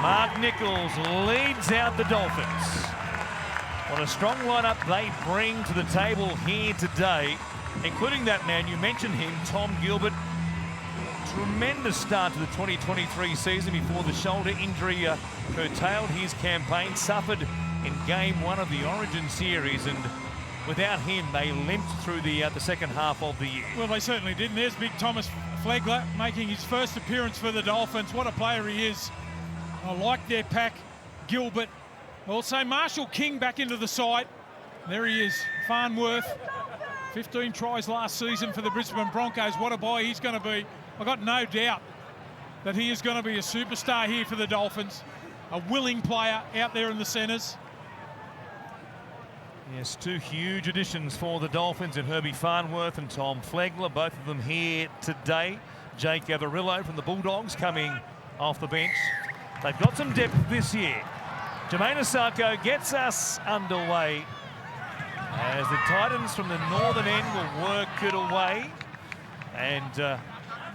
Mark Nichols leads out the Dolphins. What a strong lineup they bring to the table here today, including that man, you mentioned him, Tom Gilbert. Tremendous start to the 2023 season before the shoulder injury curtailed his campaign, suffered in game one of the Origin series, and without him they limped through the second half of the year. Well, they certainly did, and there's big Thomas Flegler making his first appearance for the Dolphins. What a player he is. I like their pack. Gilbert. Also Marshall King back into the side. There he is, Farnworth. 15 tries last season for the Brisbane Broncos. What a boy he's going to be. I've got no doubt that he is going to be a superstar here for the Dolphins. A willing player out there in the centres. Yes, two huge additions for the Dolphins in Herbie Farnworth and Tom Flegler, both of them here today. Jake Averillo from the Bulldogs coming off the bench. They've got some depth this year. Jermaine Asako gets us underway as the Titans from the northern end will work it away. And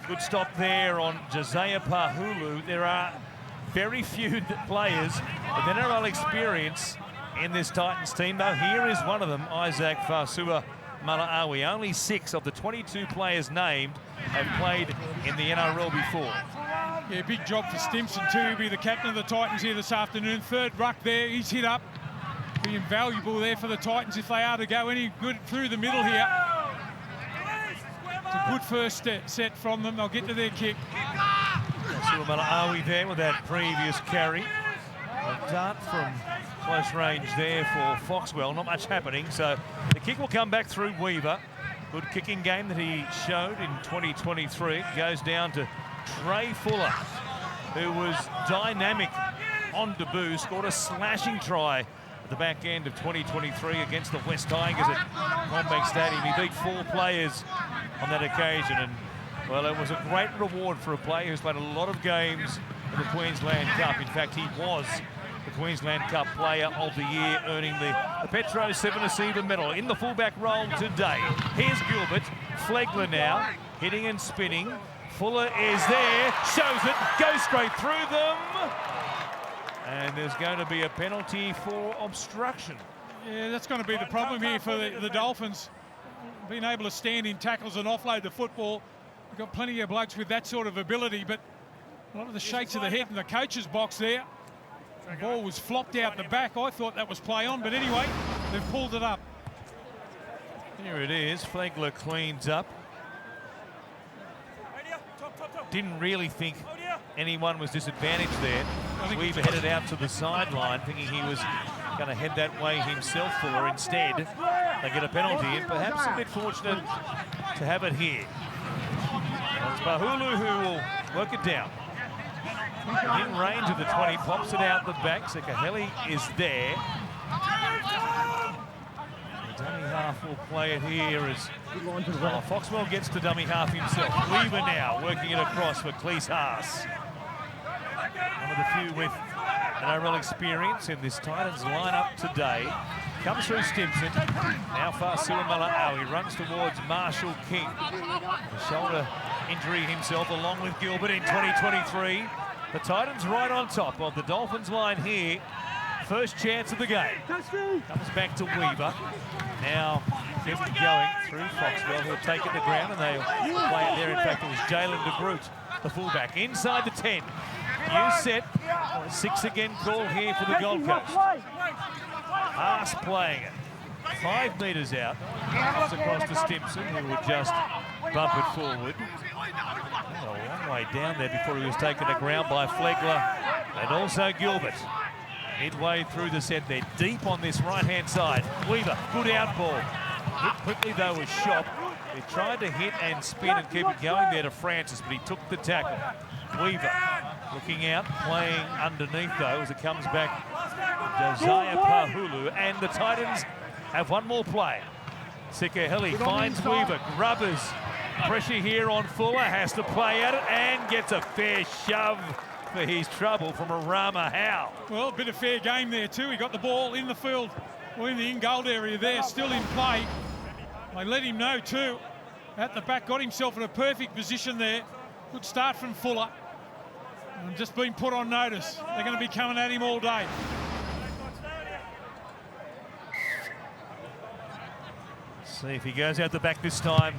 good stop there on Josiah Pahulu. There are very few players with NRL experience in this Titans team, though here is one of them, Isaac Fasua Malaawi. Only 6 of the 22 players named have played in the NRL before. Yeah, big job for Stimson too. He'll be the captain of the Titans here this afternoon. Third ruck there, he's hit up. Be invaluable there for the Titans if they are to go any good through the middle here. It's a good first set from them. They'll get to their kick. Fasua Malaawi there with that previous carry. A dart from close range there for Foxwell. Not much happening, so the kick will come back through Weaver. Good kicking game that he showed in 2023. Goes down to Trey Fuller, who was dynamic on debut, scored a slashing try at the back end of 2023 against the West Tigers at Combank Stadium. He beat 4 players on that occasion, and well, it was a great reward for a player who's played a lot of games in the Queensland Cup. In fact, he was the Queensland Cup Player of the Year, earning the Petro 7-a-Seaver medal in the fullback role today. Here's Gilbert, Flegler now, hitting and spinning. Fuller is there, shows it, goes straight through them. And there's going to be a penalty for obstruction. Yeah, that's going to be the problem here for the Dolphins. Being able to stand in tackles and offload the football. We've got plenty of blokes with that sort of ability, but a lot of the shakes of the head in the coach's box there. The ball was flopped out the back. I thought that was play on, but anyway, they've pulled it up. Here it is, Flegler cleans up. Didn't really think anyone was disadvantaged there. Weaver headed out to the sideline thinking he was going to head that way himself, Fuller. Instead, they get a penalty, and perhaps a bit fortunate to have it here. It's Pahulu who will work it down. In range of the 20, pops it out the back. Sekaheli is there. The dummy half will play it here as Foxwell gets to dummy half himself. Weaver now working it across for Cleese Haas. One of the few with NRL experience in this Titans lineup today. Comes through Stimson. Now Fasua Malaawi runs towards Marshall King. The shoulder injury himself along with Gilbert in 2023. The Titans right on top of the Dolphins line here. First chance of the game. Comes back to Weaver. Now kept going through Foxwell. He'll take it to ground and they'll play it there. In fact, it was Jalen de Groot, the fullback, inside the 10. New set. 6 again called here for the Gold Coast. Haas playing it. 5 metres out. Comes across to Stimson, who would just bump it forward. A long way down there before he was taken to ground by Flegler and also Gilbert. Midway through the set, they're deep on this right-hand side. Weaver, good out ball. Hit quickly though with Shop. He tried to hit and spin and keep it going there to Francis, but he took the tackle. Weaver looking out, playing underneath though as it comes back. Josiah Pahulu, and the Titans have one more play. Sekaheli finds Weaver, Grubbers. Pressure here on Fuller, has to play at it and gets a fair shove for his trouble from Arama Howe. Well, a bit of fair game there too. He got the ball in the field, or in the in-goal area there, still in play. They let him know too. At the back, got himself in a perfect position there. Good start from Fuller. And just been put on notice. They're going to be coming at him all day. See if he goes out the back this time.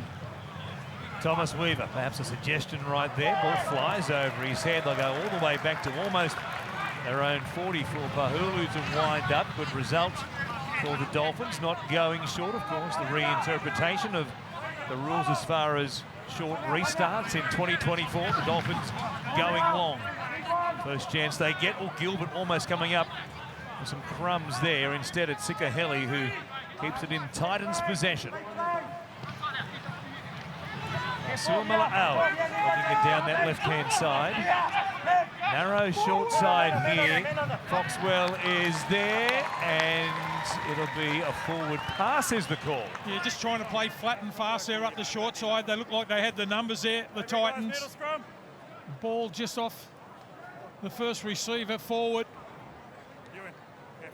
Thomas Weaver, perhaps a suggestion right there. Ball flies over his head. They'll go all the way back to almost their own 40 for Pahulu to wind up. Good result for the Dolphins, not going short, of course. The reinterpretation of the rules as far as short restarts in 2024. The Dolphins going long. First chance they get. Oh, Gilbert almost coming up with some crumbs there. Instead, it's Sikaheli who keeps it in Titans' possession. Suamala looking it down that left-hand side. Narrow short side here. Foxwell is there, and it'll be a forward pass is the call. Yeah, just trying to play flat and fast there up the short side. They look like they had the numbers there, the Titans. Ball just off the first receiver forward.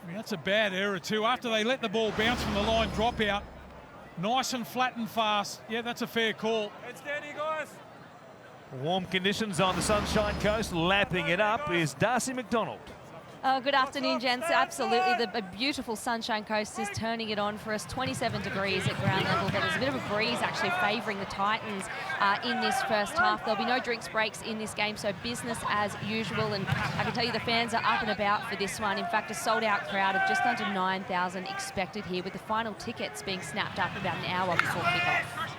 And that's a bad error too. After they let the ball bounce from the line drop out, nice and flat and fast. Yeah, that's a fair call. Head steady, guys. Warm conditions on the Sunshine Coast. Lapping it up is Darcy McDonald. Good afternoon, gents. Absolutely, the beautiful Sunshine Coast is turning it on for us. 27 degrees at ground level, but there's a bit of a breeze actually favouring the Titans in this first half. There'll be no drinks breaks in this game, so business as usual. And I can tell you the fans are up and about for this one. In fact, a sold-out crowd of just under 9,000 expected here, with the final tickets being snapped up about an hour before kickoff.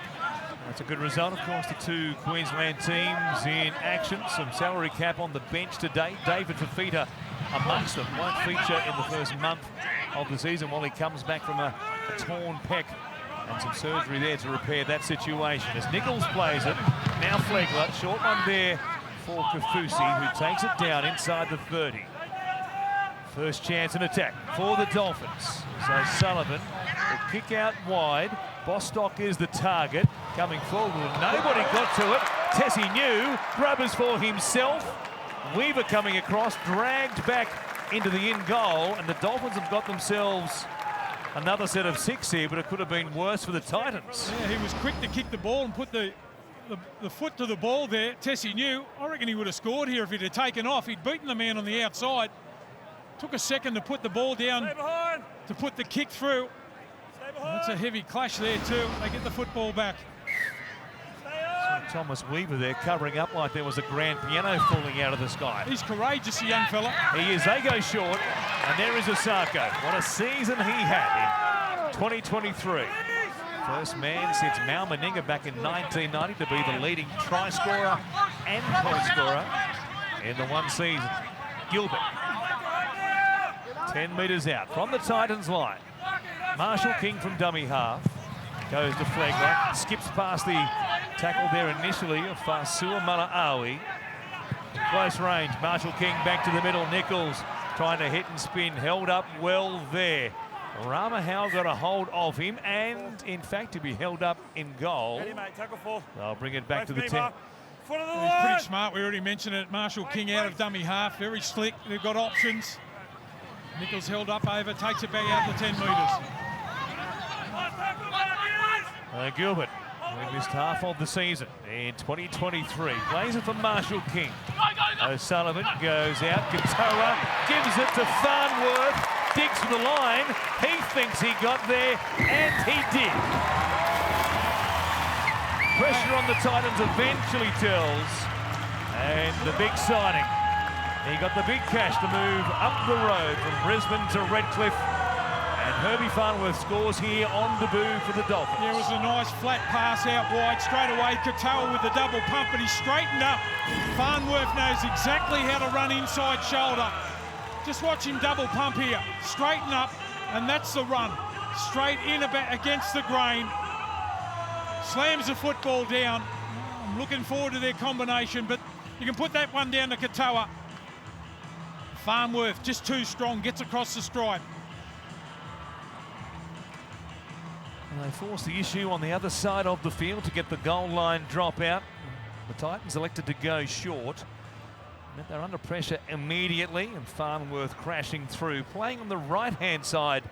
That's a good result, of course. The two Queensland teams in action. Some salary cap on the bench today. David Fafita amongst them. Won't feature in the first month of the season while he comes back from a torn pec and some surgery there to repair that situation. As Nichols plays it, now Flegler. Short one there for Kafusi, who takes it down inside the 30. First chance and attack for the Dolphins. So Sullivan will kick out wide. Bostock is the target. Coming forward, nobody got to it. Tessie New, grubbers for himself. Weaver coming across, dragged back into the in goal, and the Dolphins have got themselves another set of 6 here, but it could have been worse for the Titans. Yeah, he was quick to kick the ball and put the foot to the ball there. Tessie New, I reckon he would have scored here if he'd have taken off. He'd beaten the man on the outside. Took a second to put the ball down, to put the kick through. That's a heavy clash there too. They get the football back. Thomas Weaver there covering up like there was a grand piano falling out of the sky. He's courageous, the young fella. He is. They go short, and there is Osako. What a season he had in 2023. First man since Mal Meninga back in 1990 to be the leading try scorer and point scorer in the one season. Gilbert, 10 metres out from the Titans line. Marshall King from dummy half. Goes to Flegler, skips past the tackle there initially of Fasua Malaawi. Close range, Marshall King back to the middle. Nichols trying to hit and spin, held up well there. Ramahau got a hold of him, and in fact to be held up in goal. They'll bring it back to the 10. He's pretty smart, we already mentioned it. Marshall King out of dummy half, very slick, they've got options. Nichols held up over, takes it back out to 10 metres. Gilbert, who missed half of the season in 2023, plays it for Marshall King. O'Sullivan goes out, Katoa gives it to Farnworth, digs for the line, he thinks he got there, and he did. Pressure on the Titans eventually tells, and the big signing. He got the big cash to move up the road from Brisbane to Redcliffe. And Herbie Farnworth scores here on debut for the Dolphins. There was a nice flat pass out wide. Straight away, Katoa with the double pump, but he's straightened up. Farnworth knows exactly how to run inside shoulder. Just watch him double pump here. Straighten up, and that's the run. Straight in against the grain. Slams the football down. I'm looking forward to their combination, but you can put that one down to Katoa. Farnworth just too strong, gets across the stripe. And they force the issue on the other side of the field to get the goal line drop out. The Titans elected to go short. They're under pressure immediately, and Farnworth crashing through. Playing on the right-hand side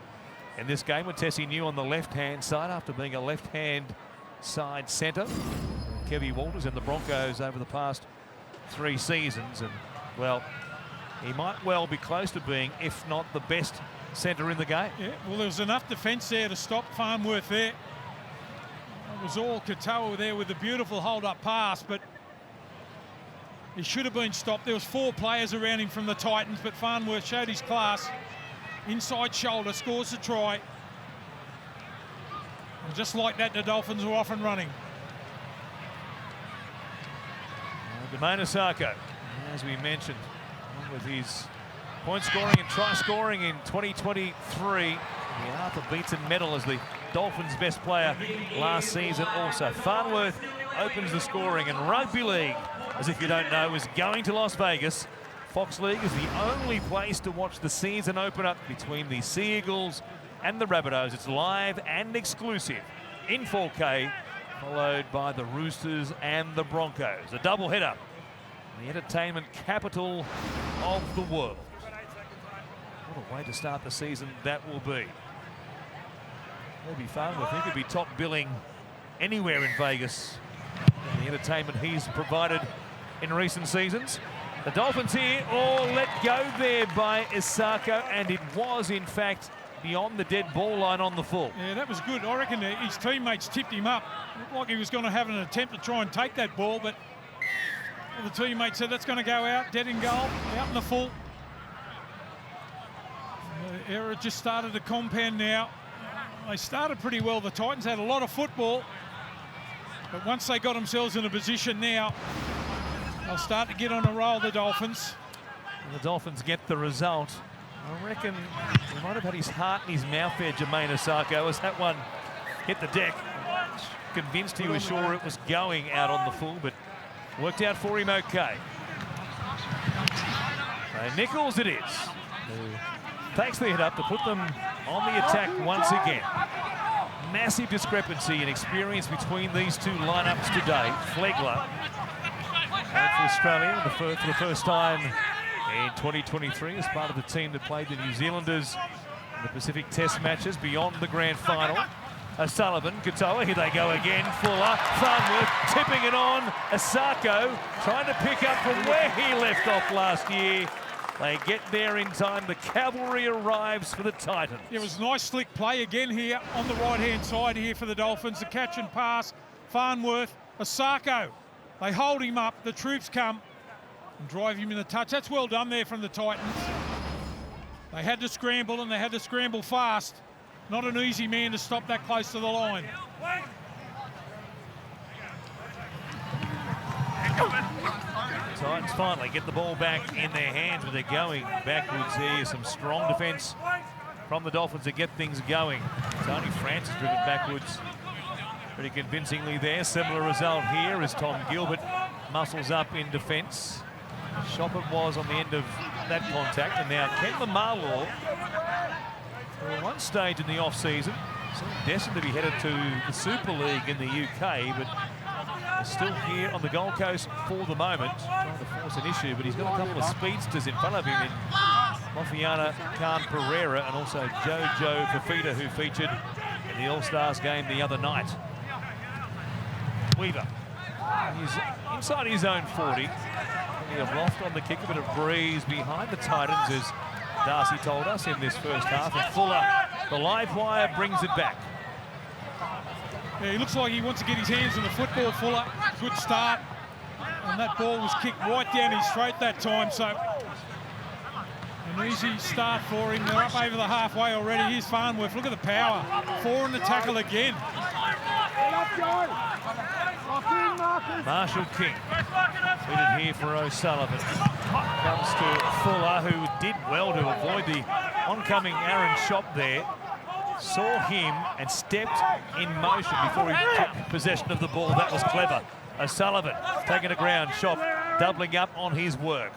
in this game with Tessie New on the left-hand side after being a left-hand side centre. Kevy Walters and the Broncos over the past 3 seasons. And well, he might well be close to being, if not the best centre in the game. Yeah, well, there was enough defence there to stop Farnworth there. It was all Katoa there with a beautiful hold-up pass, but he should have been stopped. There was 4 players around him from the Titans, but Farnworth showed his class. Inside shoulder, scores the try. And just like that, the Dolphins were off and running. Domain Osako, as we mentioned, with his point scoring and try scoring in 2023. The Arthur Beetson medal as the Dolphins' best player last season also. Farnworth opens the scoring, and Rugby League, as if you don't know, is going to Las Vegas. Fox League is the only place to watch the season open up between the Sea Eagles and the Rabbitohs. It's live and exclusive in 4K, followed by the Roosters and the Broncos. A doubleheader, the entertainment capital of the world. What a way to start the season that will be. Maybe Farnworth, he could be top billing anywhere in Vegas. The entertainment he's provided in recent seasons. The Dolphins here, all let go there by Osako, and it was in fact beyond the dead ball line on the full. Yeah, that was good. I reckon his teammates tipped him up. Looked like he was going to have an attempt to try and take that ball, but the teammate said that's going to go out, dead in goal, out in the full. The error just started to compound now. They started pretty well. The Titans had a lot of football, but once they got themselves in a position now, they'll start to get on a roll, the Dolphins. And the Dolphins get the result. I reckon he might have had his heart in his mouth there, Jermaine Osako, as that one hit the deck. Convinced he was sure it was going out on the full, but worked out for him okay. So Nichols it is, who takes the hit up to put them on the attack once again. Massive discrepancy in experience between these two lineups today. Flegler played for Australia for the first time in 2023 as part of the team that played the New Zealanders in the Pacific Test matches beyond the grand final. Sullivan, Katoa, here they go again. Fuller, Farnworth tipping it on. Osako trying to pick up from where he left off last year. They get there in time. The cavalry arrives for the Titans. It was nice slick play again here on the right-hand side here for the Dolphins. The catch and pass, Farnworth, Osako. They hold him up. The troops come and drive him in the touch. That's well done there from the Titans. They had to scramble, and they had to scramble fast. Not an easy man to stop that close to the line. Titans finally get the ball back in their hands, but they're going backwards here. Some strong defence from the Dolphins to get things going. Tony Francis driven backwards pretty convincingly there. Similar result here as Tom Gilbert muscles up in defence. Shoppert was on the end of that contact, and now Ken Lamarlaw, at one stage in the off-season, destined to be headed to the Super League in the UK, but is still here on the Gold Coast for the moment, trying to force an issue, but he's got a couple of speedsters in front of him in Mofiana Khan Pereira and also Jojo Fafita, who featured in the All-Stars game the other night. Weaver, he's inside his own 40. Plenty of loft on the kick, a bit of breeze behind the Titans, as Darcy told us in this first half, and Fuller, the live wire, brings it back. Yeah, he looks like he wants to get his hands on the football, Fuller. Good start. And that ball was kicked right down his throat that time, so an easy start for him. They're up over the halfway already. Here's Farnworth. Look at the power. 4 in the tackle again. Marshall King, fitted here for O'Sullivan. Comes to Fuller, who did well to avoid the oncoming Aaron Shop there. Saw him and stepped in motion before he took possession of the ball. That was clever. O'Sullivan taking the ground. Shop doubling up on his work.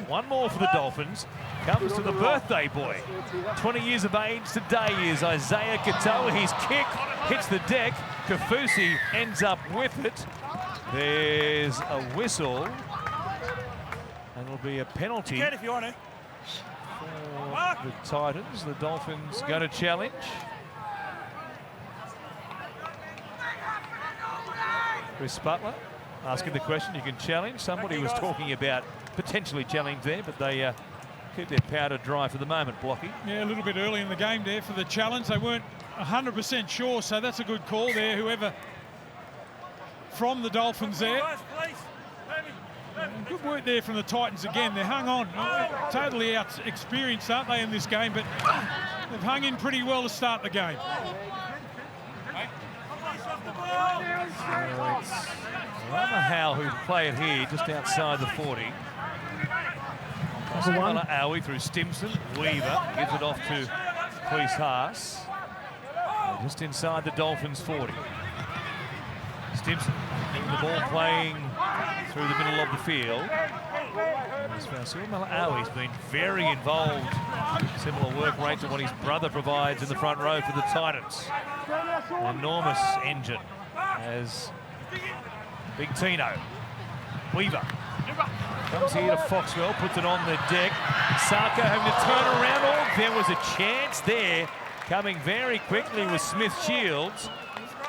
One more for the Dolphins. Comes to the birthday boy. 20 years of age today is Isaiah Katoa. His kick hits the deck. Kafusi ends up with it. There's a whistle. And it'll be a penalty. If you want to. For the Titans. The Dolphins going to challenge. Chris Butler asking the question. You can challenge. Somebody was talking about potentially challenge there, but they keep their powder dry for the moment, Blocky. Yeah, a little bit early in the game there for the challenge. They weren't 100% sure, so that's a good call there, whoever from the Dolphins there. Good work there from the Titans again. They're hung on. Totally experienced, aren't they, in this game, but they've hung in pretty well to start the game. Howe who play it here just outside the 40. Aui through Stimson. Weaver gives it off to Cleese Haas. Just inside the Dolphins 40. Stimson getting the ball playing through the middle of the field. Aui's been very involved. Similar work rate to what his brother provides in the front row for the Titans. An enormous engine as Big Tino. Weaver comes here to Foxwell, puts it on the deck. Sarko having to turn around. Oh, there was a chance there. Coming very quickly with Smith-Shields.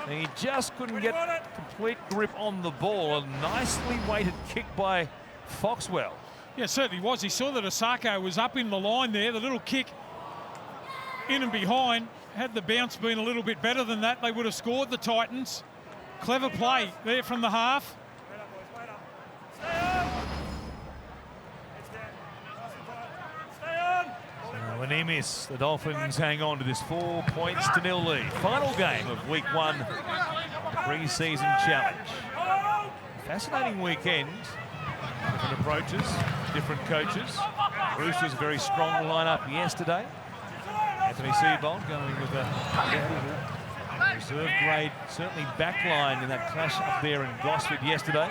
He just couldn't get complete grip on the ball. A nicely weighted kick by Foxwell. Yeah, it certainly was. He saw that Osako was up in the line there. The little kick in and behind. Had the bounce been a little bit better than that, they would have scored, the Titans. Clever play there from the half. When he miss, the Dolphins hang on to this 4-0 lead. Final game of week 1 pre-season challenge. Fascinating weekend. Different approaches, different coaches. Roosters very strong lineup yesterday. Anthony Seabold going with a reserve grade, certainly backline in that clash up there in Gosford yesterday.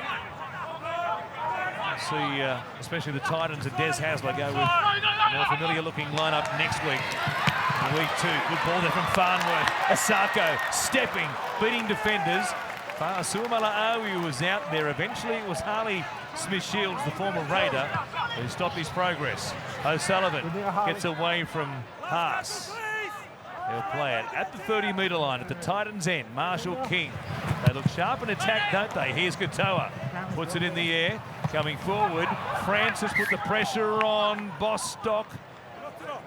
See, especially the Titans and Des Hasler go with a more familiar looking lineup next week. Week 2, good ball there from Farnworth. Asako stepping, beating defenders. Suamala was out there. Eventually it was Harley Smith-Shields, the former Raider, who stopped his progress. O'Sullivan gets away from Haas. He'll play it at the 30-metre line at the Titans' end. Marshall King. They look sharp in attack, don't they? Here's Katoa. Puts it in the air. Coming forward. Francis put the pressure on Bostock.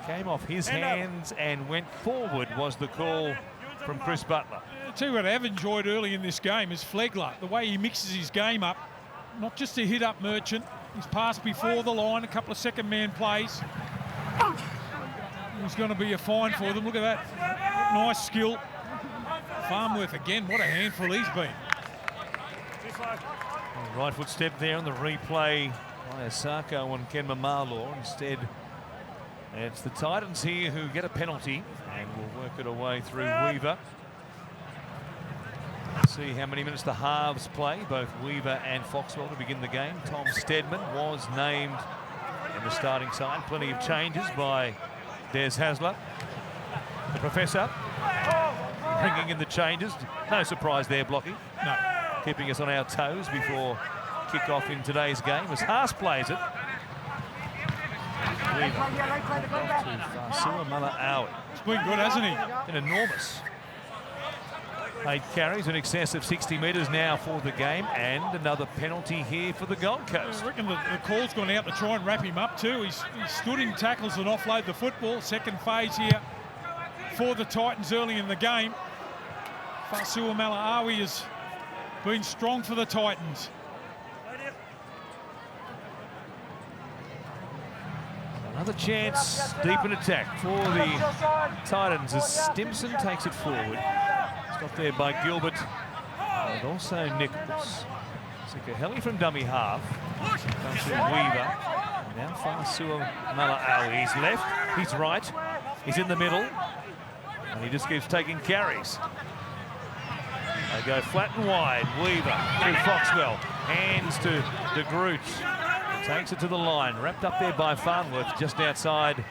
Came off his hands and went forward was the call from Chris Butler. I'll tell you what I've enjoyed early in this game is Flegler. The way he mixes his game up. Not just a hit-up merchant. He's passed before the line, a couple of second-man plays. He's going to be a fine for them. Look at that. Nice skill. Farnworth again. What a handful he's been. Right foot step there on the replay by Asako and Ken Mamalor. Instead, it's the Titans here who get a penalty and will work it away through Weaver. Let's see how many minutes the halves play, both Weaver and Foxwell to begin the game. Tom Stedman was named in the starting side. Plenty of changes by Des Hasler. The Professor bringing in the changes. No surprise there, Blocky. No. Keeping us on our toes before kick-off in today's game as Haas plays it. Weaver off to Suamala. It's been good, hasn't he? An enormous 8 carries in excess of 60 metres now for the game, and another penalty here for the Gold Coast. I reckon the call's gone out to try and wrap him up too. He's stood in tackles and offload the football. Second phase here for the Titans early in the game. Fasua Malaawi has been strong for the Titans. Another chance deep in attack for the Titans as Stimson takes it forward. Stopped there by Gilbert and also Nichols. Sikaheli from dummy half. Comes to Weaver. And now Fasua Malaawi. He's left, he's right, he's in the middle. And he just keeps taking carries. They go flat and wide. Weaver through Foxwell. Hands to De Groot. Takes it to the line. Wrapped up there by Farnworth just outside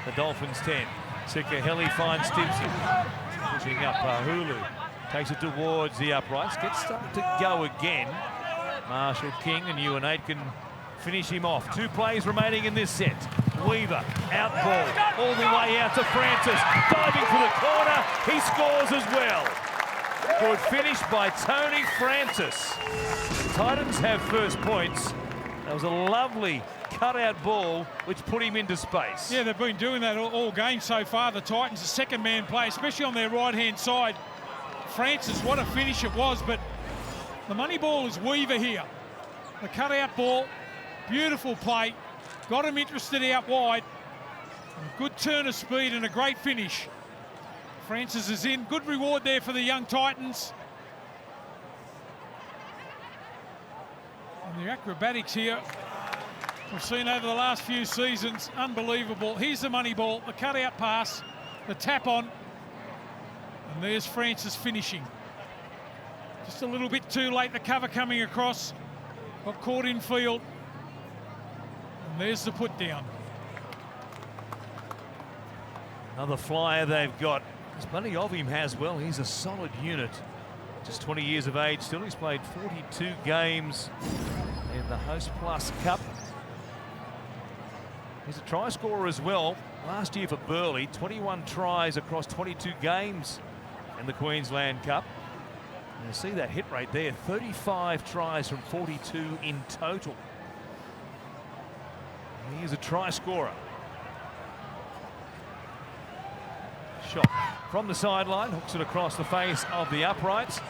the Dolphins 10. Sikaheli finds Stimson. Pushing up Hulu. Takes it towards the uprights. Gets started to go again. Marshall King and Ewan 8 can finish him off. 2 plays remaining in this set. Weaver, out ball, all the way out to Francis. Diving for the corner. He scores as well. Good finish by Tony Francis. The Titans have first points That was a lovely cut-out ball which put him into space. Yeah, they've been doing that all game so far. The Titans, the second-man play, especially on their right-hand side. Francis, what a finish it was, but the money ball is Weaver here. The cut-out ball, beautiful play, got him interested out wide. Good turn of speed and a great finish. Francis is in. Good reward there for the young Titans. And the acrobatics here we've seen over the last few seasons, unbelievable. Here's the money ball, the cut-out pass, the tap on, and there's Francis finishing. Just a little bit too late, the cover coming across, got caught in field, and there's the put down. Another flyer they've got. There's plenty of him as well. He's a solid unit. Just 20 years of age still. He's played 42 games in the Host Plus Cup. He's a try scorer as well. Last year for Burleigh, 21 tries across 22 games in the Queensland Cup. And you see that hit rate there, 35 tries from 42 in total. He is a try scorer. Shot from the sideline, hooks it across the face of the uprights.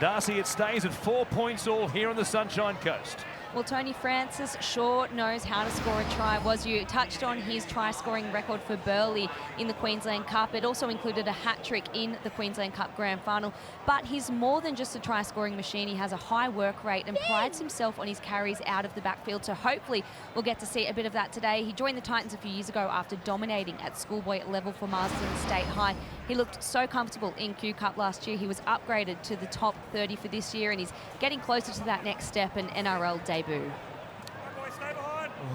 Darcy, it stays at 4 points all here on the Sunshine Coast. Well, Tony Francis sure knows how to score a try. You touched on his try-scoring record for Burleigh in the Queensland Cup. It also included a hat-trick in the Queensland Cup Grand Final. But he's more than just a try-scoring machine. He has a high work rate and prides himself on his carries out of the backfield. So hopefully we'll get to see a bit of that today. He joined the Titans a few years ago after dominating at schoolboy level for Marsden State High. He looked so comfortable in Q Cup last year. He was upgraded to the top 30 for this year, and he's getting closer to that next step and NRL debut. Well,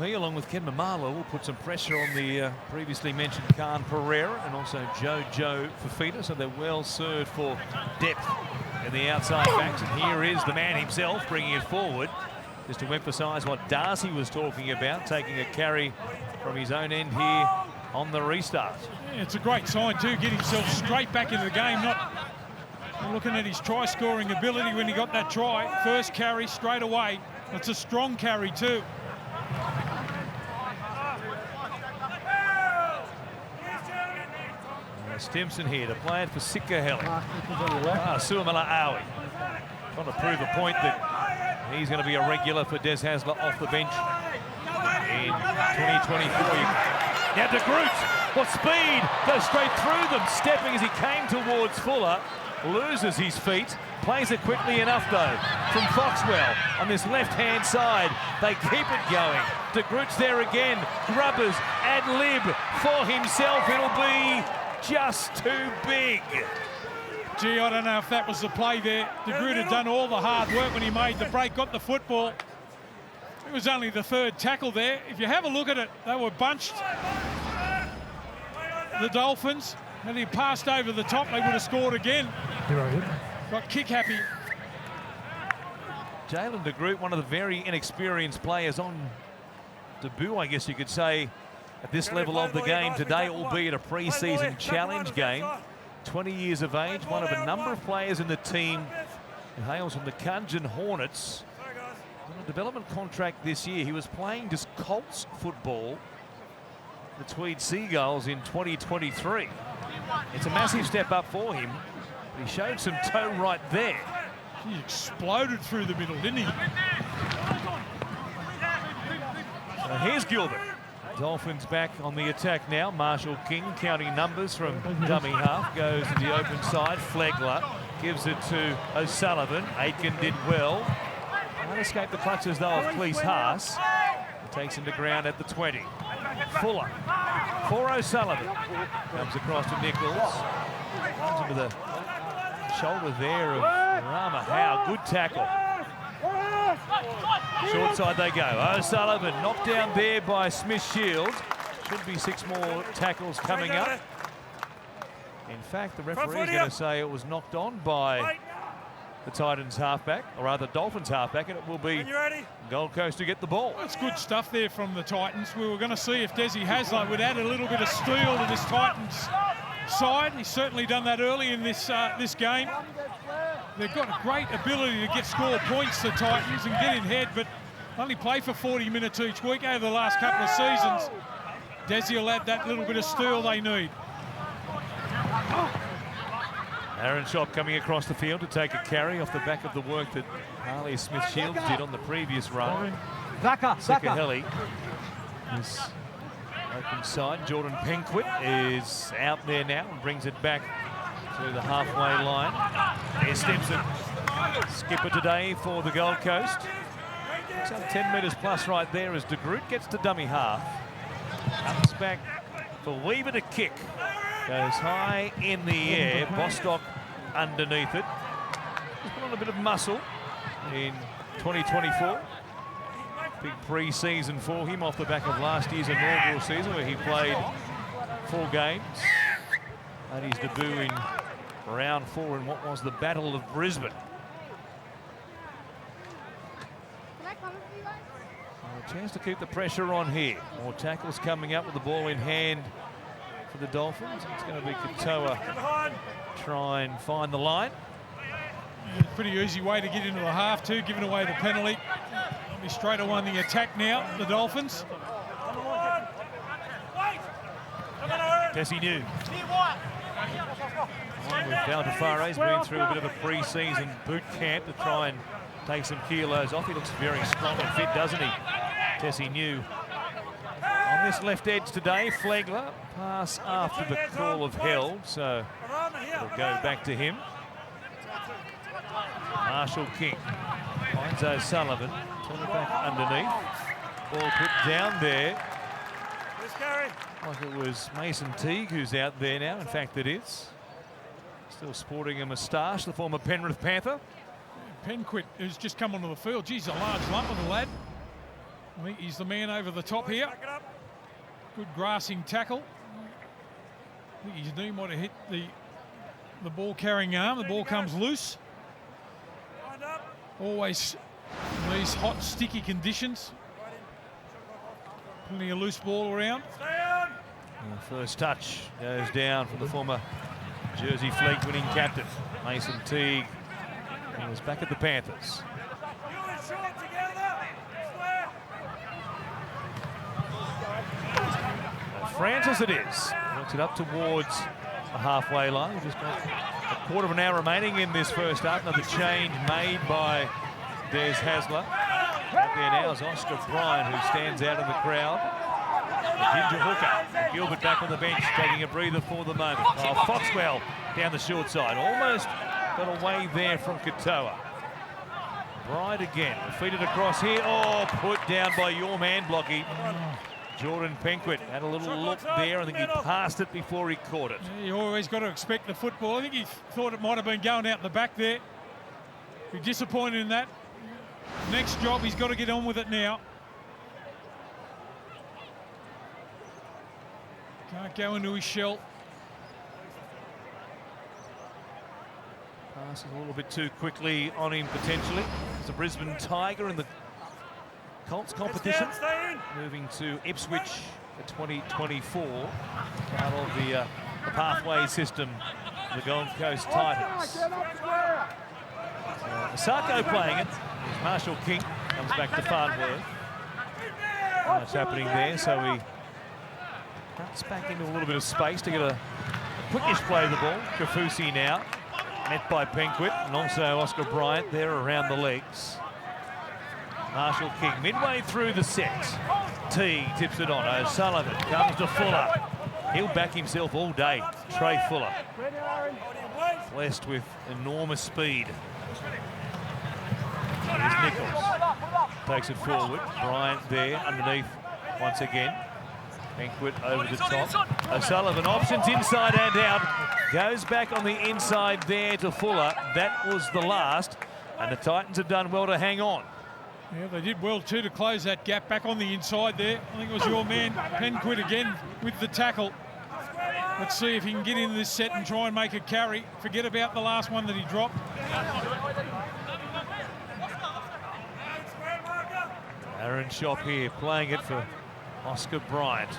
he, along with Ken Mamala, will put some pressure on the previously mentioned Khan Pereira and also Joe Fafita, so they're well served for depth in the outside backs. And here is the man himself bringing it forward, just to emphasise what Darcy was talking about, taking a carry from his own end here on the restart. Yeah, it's a great sign too, get himself straight back into the game, not looking at his try-scoring ability when he got that try. First carry straight away. It's a strong carry too. Stimson here to play it for Sikaheli. Suamala Awi trying to prove a point that he's going to be a regular for Des Hasler off the bench in 2024. Now De Groot, what speed, goes straight through them, stepping as he came towards Fuller, loses his feet, plays it quickly enough though from Foxwell on this left-hand side. They keep it going. De Groot's there again, Grubbers ad lib for himself. It'll be just too big. Gee, I don't know if that was the play there. De Groot had done all the hard work when he made the break, got the football. It was only the third tackle there. If you have a look at it, they were bunched, the Dolphins, and he passed over the top, they would have scored again. Got kick happy. Jalen De Groot, one of the very inexperienced players on debut, I guess you could say, at this level of the game today, albeit a pre-season challenge game. 20 years of age, one of a number of players in the team who hails from the Kunjan Hornets. On a development contract this year. He was playing just Colts football, the Tweed Seagulls, in 2023. It's a massive step up for him, but he showed some toe right there. He exploded through the middle, didn't he? So here's Gilbert. Dolphins back on the attack now. Marshall King counting numbers from dummy half. Goes to the open side. Flegler gives it to O'Sullivan. Aitken did well. Can't escape the clutches though of Cleese Haas. He takes him to ground at the 20. Fuller for O'Sullivan. Comes across to Nichols. Comes into the shoulder there of Rama Howe. Good tackle. Short side they go. O'Sullivan knocked down there by Smith-Shields. Should be 6 more tackles coming up. In fact, the referee is going to say it was knocked on by the Titans halfback, or rather Dolphins halfback, and it will be Gold Coast to get the ball. That's good stuff there from the Titans. We were going to see if Desi Hasler would add a little bit of steel to this Titans side. He's certainly done that early in this game. They've got a great ability to score points, the Titans, and get in head, but only play for 40 minutes each week over the last couple of seasons. Desi will add that little bit of steel they need. Aaron Shop coming across the field to take a carry off the back of the work that Harley Smith-Shields did on the previous run. Sikaheli is open side. Jordan Penquit is out there now and brings it back to the halfway line. There's Stimson, skipper today for the Gold Coast. So 10 metres plus right there as De Groot gets to dummy half. Comes back for Weaver to kick. Goes high in the air. Bostock underneath it. He's put on a bit of muscle in 2024. Big pre-season for him off the back of last year's inaugural season where he played 4 games. Made his debut in round 4 in what was the Battle of Brisbane. A chance to keep the pressure on here. More tackles coming up with the ball in hand for the Dolphins. It's going to be Katoa try and find the line. Pretty easy way to get into the half too, giving away the penalty. They'll be straight away on the attack now, the Dolphins. Tessie New. With Valdefare's been through a bit of a pre-season boot camp to try and take some kilos off. He looks very strong and fit, doesn't he? Tessie New. On this left edge today, Flegler, pass after the call of held, so it'll go back to him. Marshall King finds O'Sullivan, turn it back underneath. Ball put down there. Like it was Mason Teague who's out there now, in fact it is. Still sporting a moustache, the former Penrith Panther. Penquit, who's just come onto the field. Geez, a large lump of the lad. I think he's the man over the top here. Good grassing tackle. I think his knee might have hit the ball carrying arm. The ball comes loose. Always in these hot, sticky conditions. Plenty of loose ball around. And the first touch goes down from the former Jersey Fleet winning captain, Mason Teague. He was back at the Panthers. Francis it is. Works it up towards the halfway line. We've just got a quarter of an hour remaining in this first half. Another change made by Des Hasler. Out there now is Oscar Bryan, who stands out in the crowd. The ginger hooker. Gilbert back on the bench, taking a breather for the moment. Oh, Foxwell down the short side. Almost got away there from Katoa. Bryant again. Feed it across here. Oh, put down by your man, Blocky. Jordan Penquit had a little look there. I think he passed it before he caught it. Yeah, you always got to expect the football. I think he thought it might have been going out the back there. Be disappointed in that. Next job, he's got to get on with it now. Can't go into his shell. Passes a little bit too quickly on him potentially. It's a Brisbane Tiger in the Colts competition, moving to Ipswich for 2024, part of the pathway system, the Gold Coast Titans. Asako playing it. Marshall King comes back to Farnworth. What's happening there? So he cuts back into a little bit of space to get a quickish play of the ball. Kafusi now, met by Penquit, and also Oscar Bryant there around the legs. Marshall King midway through the set. T tips it on. O'Sullivan comes to Fuller. He'll back himself all day. Trey Fuller. Blessed with enormous speed. Here's Nichols. Takes it forward. Bryant there underneath once again. Penquit over the top. O'Sullivan options inside and out. Goes back on the inside there to Fuller. That was the last. And the Titans have done well to hang on. Yeah, they did well too to close that gap back on the inside there. I think it was your man, Penquit, again with the tackle. Let's see if he can get into this set and try and make a carry. Forget about the last one that he dropped. Aaron Shop here playing it for Oscar Bryant.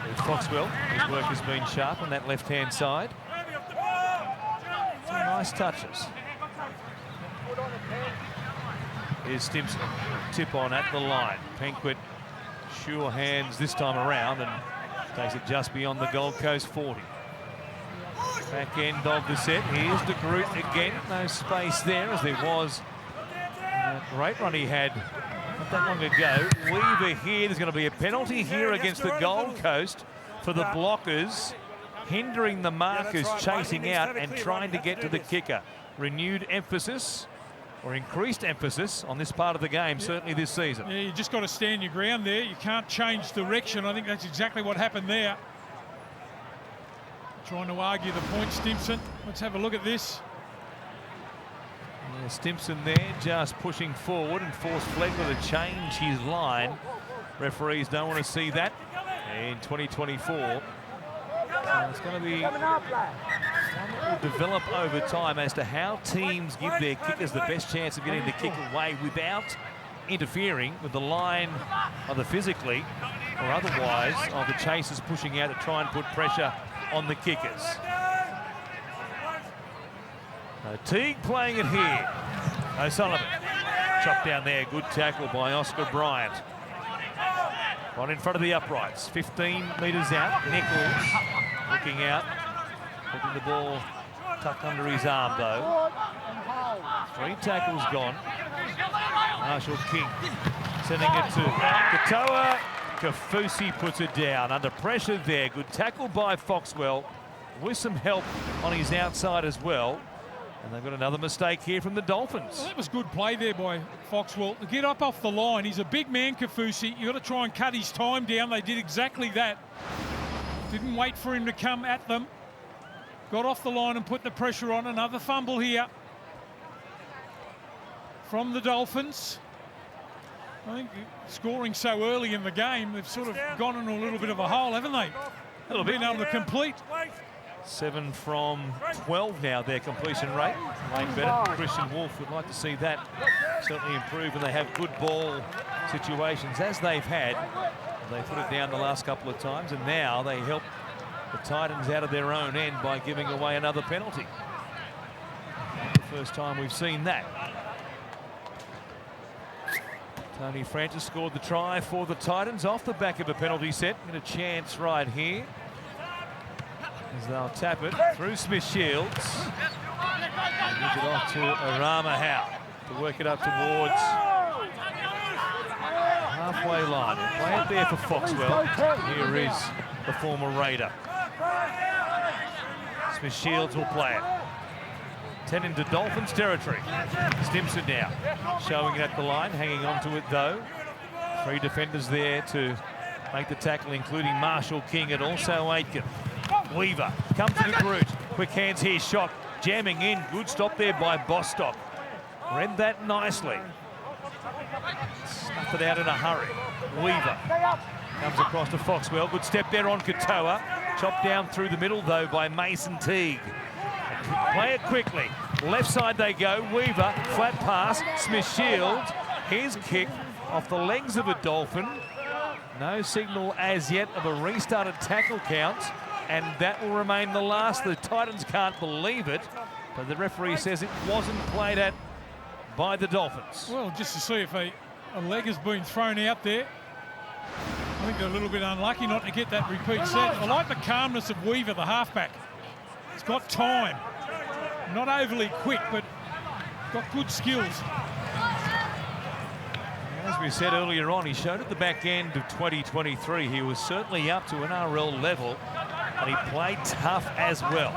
There's Foxwell. His work has been sharp on that left-hand side. Some nice touches. Here's Stimson. Tip on at the line. Penquet sure hands this time around and takes it just beyond the Gold Coast 40. Back end of the set. Here's de Groot again. No space there as there was a great run he had not that long ago. Weaver here. There's going to be a penalty here against the Gold Coast for the blockers, hindering the markers chasing out and trying to get to the kicker. Renewed emphasis or increased emphasis on this part of the game, certainly this season. Yeah, you just got to stand your ground there. You can't change direction. I think that's exactly what happened there. Trying to argue the point, Stimson. Let's have a look at this. Yeah, Stimson there just pushing forward and forced Flegler to change his line. Referees don't want to see that in 2024. So it's going to be one that will develop over time as to how teams give their kickers the best chance of getting the kick away without interfering with the line, either physically or otherwise, of the chasers pushing out to try and put pressure on the kickers. Teague playing it here. O'Sullivan chopped down there. Good tackle by Oscar Bryant. Right in front of the uprights. 15 metres out. Nichols looking out. Looking the ball tucked under his arm though. 3 tackles gone. Marshall King sending it to Katoa. Kafusi puts it down. Under pressure there. Good tackle by Foxwell with some help on his outside as well. And they've got another mistake here from the Dolphins. Well, that was good play there by Foxwell. To get up off the line, he's a big man, Kafusi. You've got to try and cut his time down. They did exactly that. Didn't wait for him to come at them. Got off the line and put the pressure on. Another fumble here from the Dolphins. I think scoring so early in the game, they've sort of gone into a little bit of a hole, haven't they? A little bit. Been able to complete. 7 from 12 now, their completion rate. Wayne Bennett, Christian Wolf would like to see that certainly improve, and they have good ball situations as they've had. They put it down the last couple of times, and now they help the Titans out of their own end by giving away another penalty. The first time we've seen that. Tony Francis scored the try for the Titans off the back of a penalty set. Get a chance right here as they'll tap it through Smith-Shields. And gives it off to Arama Howe to work it up towards halfway line. They'll play it there for Foxwell. Here is the former Raider. Smith-Shields will play it. 10 into Dolphins territory. Stimson now showing it at the line, hanging on to it though. 3 defenders there to make the tackle, including Marshall King and also Aitken. Weaver comes to the Groot. Quick hands here, shot jamming in. Good stop there by Bostock. Read that nicely. Snuffed it out in a hurry. Weaver comes across to Foxwell. Good step there on Katoa. Chopped down through the middle though by Mason Teague. Play it quickly. Left side they go. Weaver, flat pass. Smith-Shields. His kick off the legs of a Dolphin. No signal as yet of a restarted tackle count, and that will remain the last. The Titans can't believe it, but the referee says it wasn't played at by the Dolphins. Well, just to see if a leg has been thrown out there. I think they're a little bit unlucky not to get that repeat set. I like the calmness of Weaver, the halfback. He's got time. Not overly quick, but got good skills. As we said earlier on, he showed at the back end of 2023 he was certainly up to NRL level, and he played tough as well.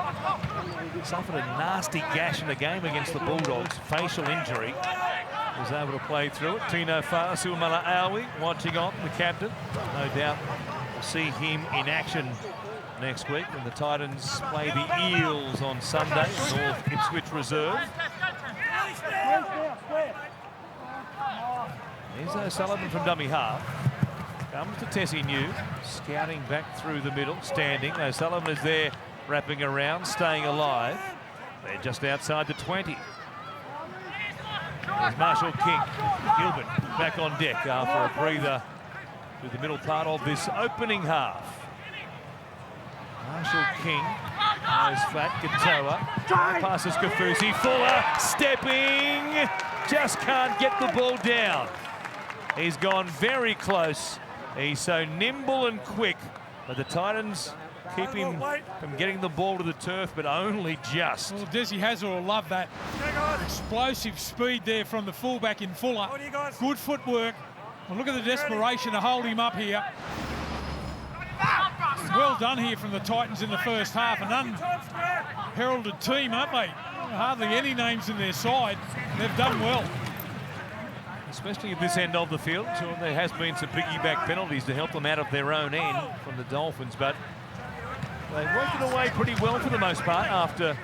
Suffered a nasty gash in the game against the Bulldogs, facial injury. Was able to play through it. Tino Fa'asuamaleaui watching on, the captain. No doubt we'll see him in action next week when the Titans play the Eels on Sunday, North Ipswich Reserve. Here's O'Sullivan from dummy half. Comes to Tessie New, scouting back through the middle, standing. O'Sullivan is there, wrapping around, staying alive. They're just outside the 20. There's Marshall King. Gilbert back on deck after a breather through the middle part of this opening half. Marshall King goes flat. Katoa passes Kafusi. Fuller stepping just can't get the ball down. He's gone very close. He's so nimble and quick, but the Titans keep him from getting the ball to the turf, but only just. Well, Desi Hazard will love that. Explosive speed there from the fullback in Fuller. Good footwork. Well, look at the desperation to hold him up here. Well done here from the Titans in the first half. An unheralded team, aren't they? Hardly any names in their side. They've done well. Especially at this end of the field. So there has been some piggyback penalties to help them out of their own end from the Dolphins, but they've worked it away pretty well for the most part after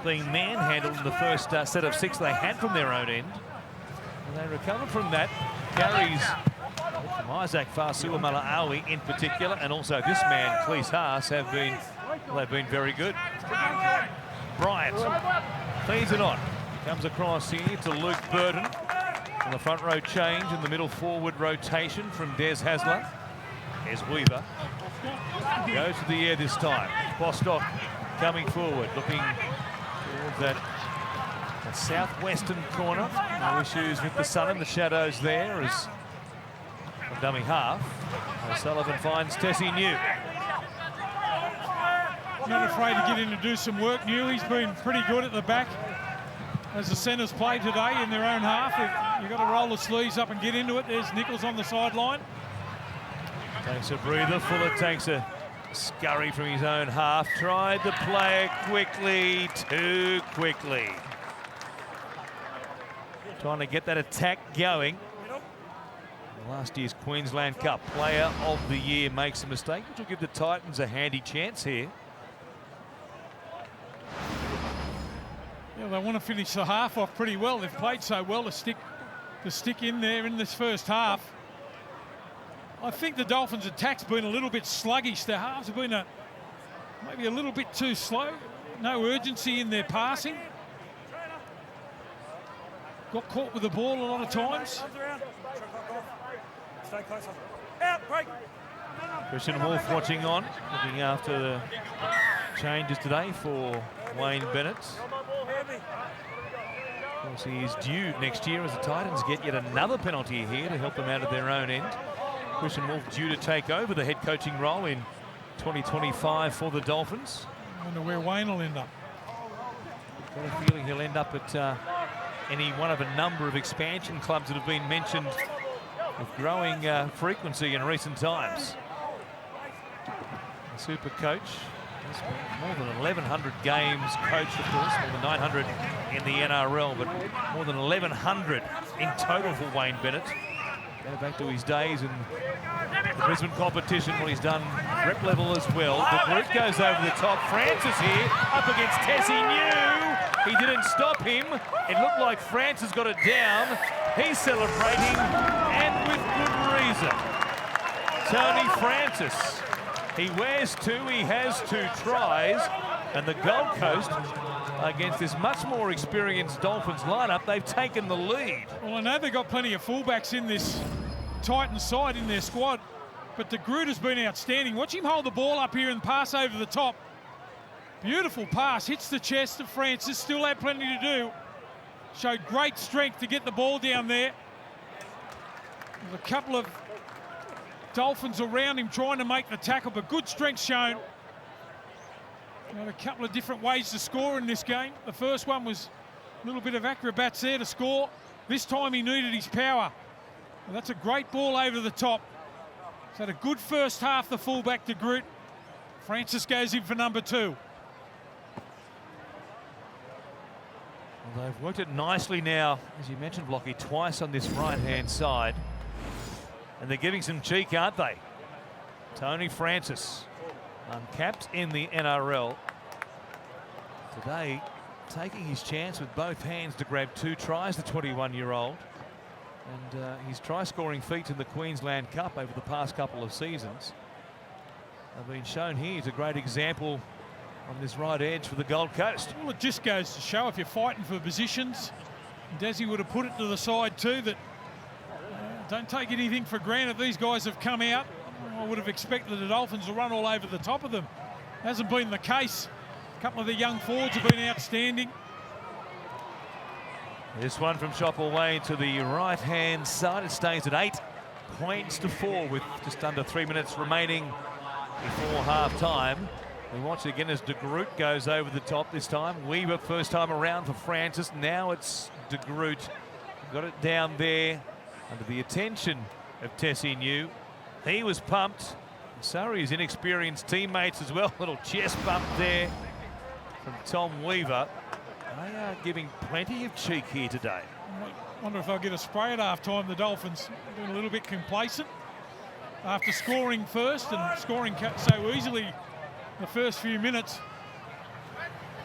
being manhandled in the first set of 6 they had from their own end. And they recovered from that. Carries from Isaac Fa'asuamaleaui in particular, and also this man, Cleese Haas, have been, well, they've been very good. Bryant feeds it on. Comes across here to Luke Burton. On the front row change in the middle forward rotation from Des Hasler. There's Weaver. Goes to the air this time. Bostock coming forward, looking towards that southwestern corner. No issues with the sun and the shadows there as a dummy half. O'Sullivan finds Tessie New. Not afraid to get in and do some work. New, he's been pretty good at the back as the centres play today in their own half. You've got to roll the sleeves up and get into it. There's Nichols on the sideline. Takes a breather. Fuller takes a scurry from his own half. Tried to play it quickly, too quickly. Trying to get that attack going. Last year's Queensland Cup Player of the Year makes a mistake, which will give the Titans a handy chance here. Yeah, they want to finish the half off pretty well. They've played so well to stick in there in this first half. I think the Dolphins' attack's been a little bit sluggish. Their halves have been maybe a little bit too slow. No urgency in their passing. Got caught with the ball a lot of times. Christian Wolf watching on, looking after the changes today for Wayne Bennett. Of course, he is due next year as the Titans get yet another penalty here to help them out of their own end. Christian Wolf due to take over the head coaching role in 2025 for the Dolphins. I wonder where Wayne will end up. Got a feeling he'll end up at any one of a number of expansion clubs that have been mentioned with growing frequency in recent times. The super coach has more than 1,100 games coached, of course, more than 900 in the NRL, but more than 1,100 in total for Wayne Bennett. Go back to his days in the Brisbane competition when he's done rep level as well. The group goes over the top. Francis here up against Tessie New. He didn't stop him. It looked like Francis got it down. He's celebrating, and with good reason. Tony Francis. He wears 2, he has 2 tries, and the Gold Coast, against this much more experienced Dolphins lineup, they've taken the lead. Well, I know they've got plenty of fullbacks in this Titans side in their squad, but De Groot has been outstanding. Watch him hold the ball up here and pass over the top. Beautiful pass, hits the chest of Francis, still had plenty to do. Showed great strength to get the ball down there. There's a couple of Dolphins around him trying to make the tackle, but good strength shown. Got a couple of different ways to score in this game. The first one was a little bit of acrobats there to score. This time he needed his power. And that's a great ball over the top. He's had a good first half, the fullback De Groot. Francis goes in for number 2. Well, they've worked it nicely now, as you mentioned, Blocky, twice on this right-hand side. And they're giving some cheek, aren't they? Tony Francis, uncapped in the NRL. Today, taking his chance with both hands to grab 2 tries, the 21-year-old. And his try-scoring feats in the Queensland Cup over the past couple of seasons have been shown here. He's a great example on this right edge for the Gold Coast. Well, it just goes to show if you're fighting for positions, Desi would have put it to the side too, that don't take anything for granted. These guys have come out. I would have expected the Dolphins to run all over the top of them. Hasn't been the case. A couple of the young forwards have been outstanding. This one from Chopper to the right-hand side. It stays at 8 points to 4 with just under 3 minutes remaining before half-time. We watch it again as De Groot goes over the top this time. Weaver first time around for Francis. Now it's De Groot. Got it down there under the attention of Tessie New. He was pumped. Surrey's inexperienced teammates as well. Little chest bump there from Tom Weaver. They are giving plenty of cheek here today. I wonder if they'll get a spray at half-time. The Dolphins been a little bit complacent after scoring first and scoring so easily the first few minutes.